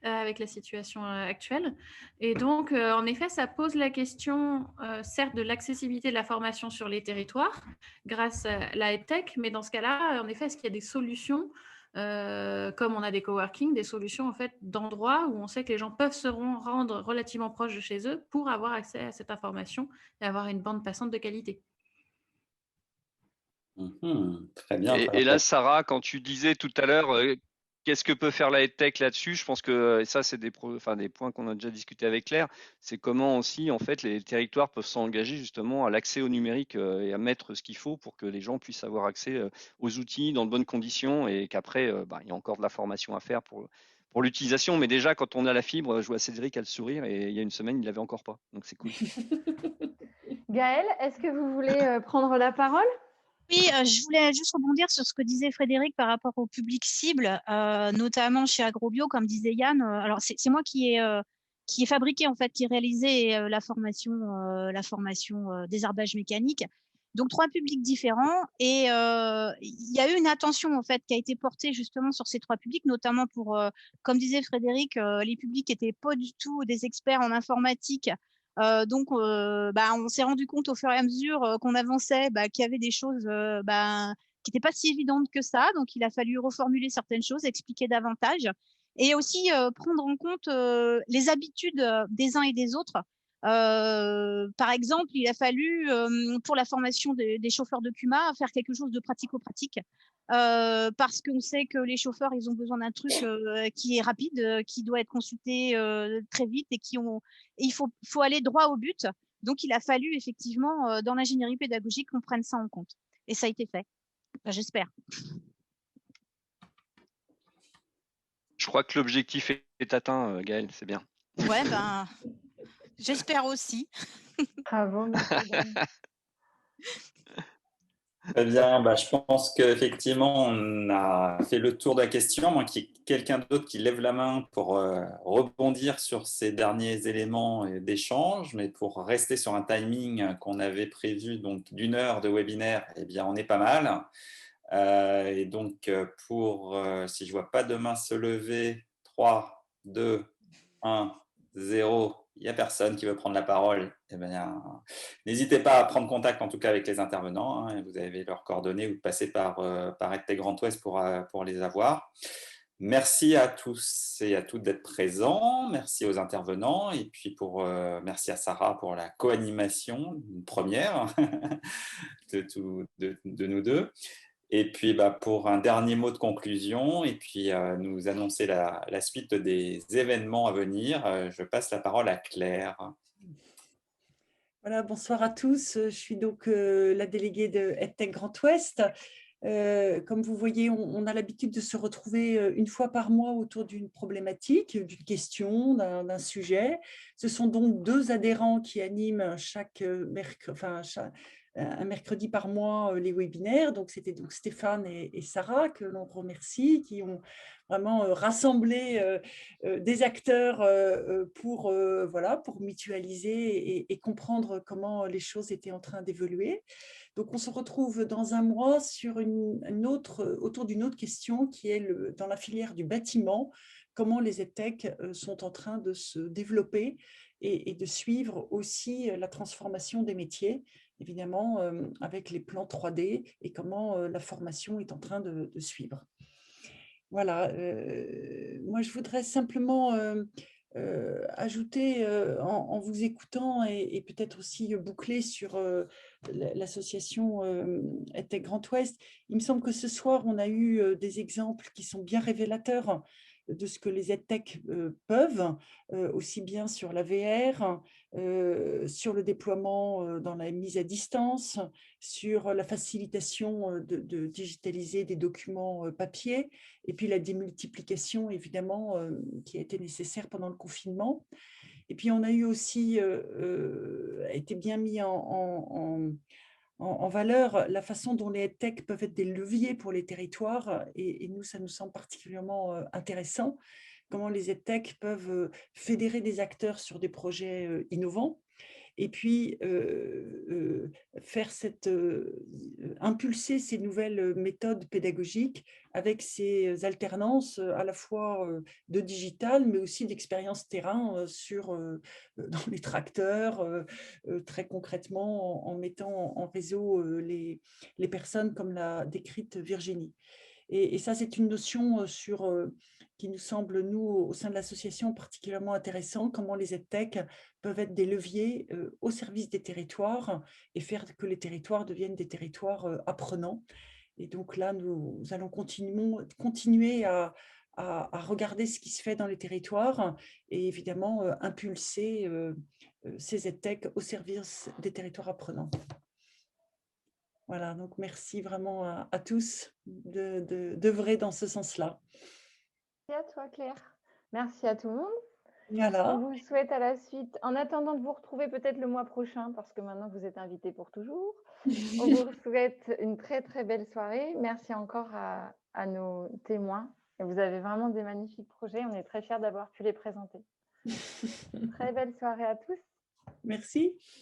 avec la situation actuelle. Et donc, en effet, ça pose la question, certes, de l'accessibilité de la formation sur les territoires grâce à la EdTech. Mais dans ce cas-là, en effet, est-ce qu'il y a des solutions comme on a des coworking, des solutions en fait d'endroits où on sait que les gens peuvent se rendre relativement proches de chez eux pour avoir accès à cette information et avoir une bande passante de qualité. Très bien. Et là, Sarah, quand tu disais tout à l'heure, qu'est-ce que peut faire la EdTech là-dessus? Je pense que et ça, c'est des points qu'on a déjà discuté avec Claire. C'est comment aussi, en fait, les territoires peuvent s'engager justement à l'accès au numérique et à mettre ce qu'il faut pour que les gens puissent avoir accès aux outils dans de bonnes conditions et qu'après, il y a encore de la formation à faire pour l'utilisation. Mais déjà, quand on a la fibre, je vois Cédric à le sourire et il y a une semaine, il l'avait encore pas. Donc, c'est cool. Gaëlle, est-ce que vous voulez prendre la parole? Oui, je voulais juste rebondir sur ce que disait Frédéric par rapport au public cible, notamment chez Agrobio, comme disait Yann. Alors, c'est moi qui ai fabriqué, en fait, qui ai réalisé la formation désherbage mécanique. Donc, 3 publics différents. Et il y a eu une attention, en fait, qui a été portée justement sur ces 3 publics, notamment pour, comme disait Frédéric, les publics n'étaient pas du tout des experts en informatique. Donc, on s'est rendu compte au fur et à mesure qu'on avançait qu'il y avait des choses qui n'étaient pas si évidentes que ça. Donc, il a fallu reformuler certaines choses, expliquer davantage et aussi prendre en compte les habitudes des uns et des autres. Par exemple, il a fallu, pour la formation des chauffeurs de CUMA, faire quelque chose de pratico-pratique. Parce qu'on sait que les chauffeurs, ils ont besoin d'un truc qui est rapide, qui doit être consulté très vite et il faut aller droit au but. Donc, il a fallu effectivement, dans l'ingénierie pédagogique, qu'on prenne ça en compte. Et ça a été fait. J'espère. Je crois que l'objectif est atteint, Gaëlle, c'est bien. Ouais, j'espère aussi. Bravo. Très bien, je pense qu'effectivement, on a fait le tour de la question. Moi, qu'il y ait quelqu'un d'autre qui lève la main pour rebondir sur ces derniers éléments d'échange, mais pour rester sur un timing qu'on avait prévu, donc d'1 heure de webinaire, eh bien, on est pas mal. Et donc, si je ne vois pas de main se lever, 3, 2, 1, 0, il n'y a personne qui veut prendre la parole, eh bien, n'hésitez pas à prendre contact en tout cas avec les intervenants. Hein, vous avez leurs coordonnées ou passer par EdTech Grand Ouest pour les avoir. Merci à tous et à toutes d'être présents. Merci aux intervenants. Et puis, merci à Sarah pour la co-animation, une première de nous deux. Et puis, pour un dernier mot de conclusion, et puis nous annoncer la suite des événements à venir, je passe la parole à Claire. Voilà, bonsoir à tous. Je suis donc la déléguée de EdTech Grand Ouest. Comme vous voyez, on a l'habitude de se retrouver une fois par mois autour d'une problématique, d'une question, d'un sujet. Ce sont donc 2 adhérents qui animent un mercredi par mois les webinaires. Donc, c'était donc Stéphane et Sarah que l'on remercie, qui ont vraiment rassemblé des acteurs pour mutualiser et comprendre comment les choses étaient en train d'évoluer. Donc, on se retrouve dans un mois sur autour d'une autre question qui est dans la filière du bâtiment, comment les EdTech sont en train de se développer et de suivre aussi la transformation des métiers, évidemment avec les plans 3D et comment la formation est en train de suivre. Voilà, moi je voudrais simplement ajouter en vous écoutant et peut-être aussi boucler sur l'association EdTech Grand Ouest. Il me semble que ce soir, on a eu des exemples qui sont bien révélateurs de ce que les EdTech peuvent, aussi bien sur la VR, sur le déploiement dans la mise à distance, sur la facilitation de digitaliser des documents papier, et puis la démultiplication, évidemment, qui a été nécessaire pendant le confinement. Et puis, on a eu aussi, a été bien mis en valeur la façon dont les EdTech peuvent être des leviers pour les territoires. Et nous, ça nous semble particulièrement intéressant, comment les EdTech peuvent fédérer des acteurs sur des projets innovants. Et puis, impulser ces nouvelles méthodes pédagogiques avec ces alternances à la fois de digital, mais aussi d'expérience terrain dans les tracteurs, très concrètement en mettant en réseau les personnes comme l'a décrite Virginie. Et ça, c'est une notion qui nous semble, nous, au sein de l'association, particulièrement intéressant, comment les EdTech peuvent être des leviers au service des territoires et faire que les territoires deviennent des territoires apprenants. Et donc là, nous allons continuer à regarder ce qui se fait dans les territoires et évidemment impulser ces EdTech au service des territoires apprenants. Voilà, donc merci vraiment à tous d'œuvrer dans ce sens-là. Merci à toi, Claire. Merci à tout le monde. Voilà. On vous souhaite à la suite, en attendant de vous retrouver peut-être le mois prochain, parce que maintenant vous êtes invités pour toujours, on vous souhaite une très très belle soirée. Merci encore à nos témoins. Et vous avez vraiment des magnifiques projets. On est très fiers d'avoir pu les présenter. Très belle soirée à tous. Merci.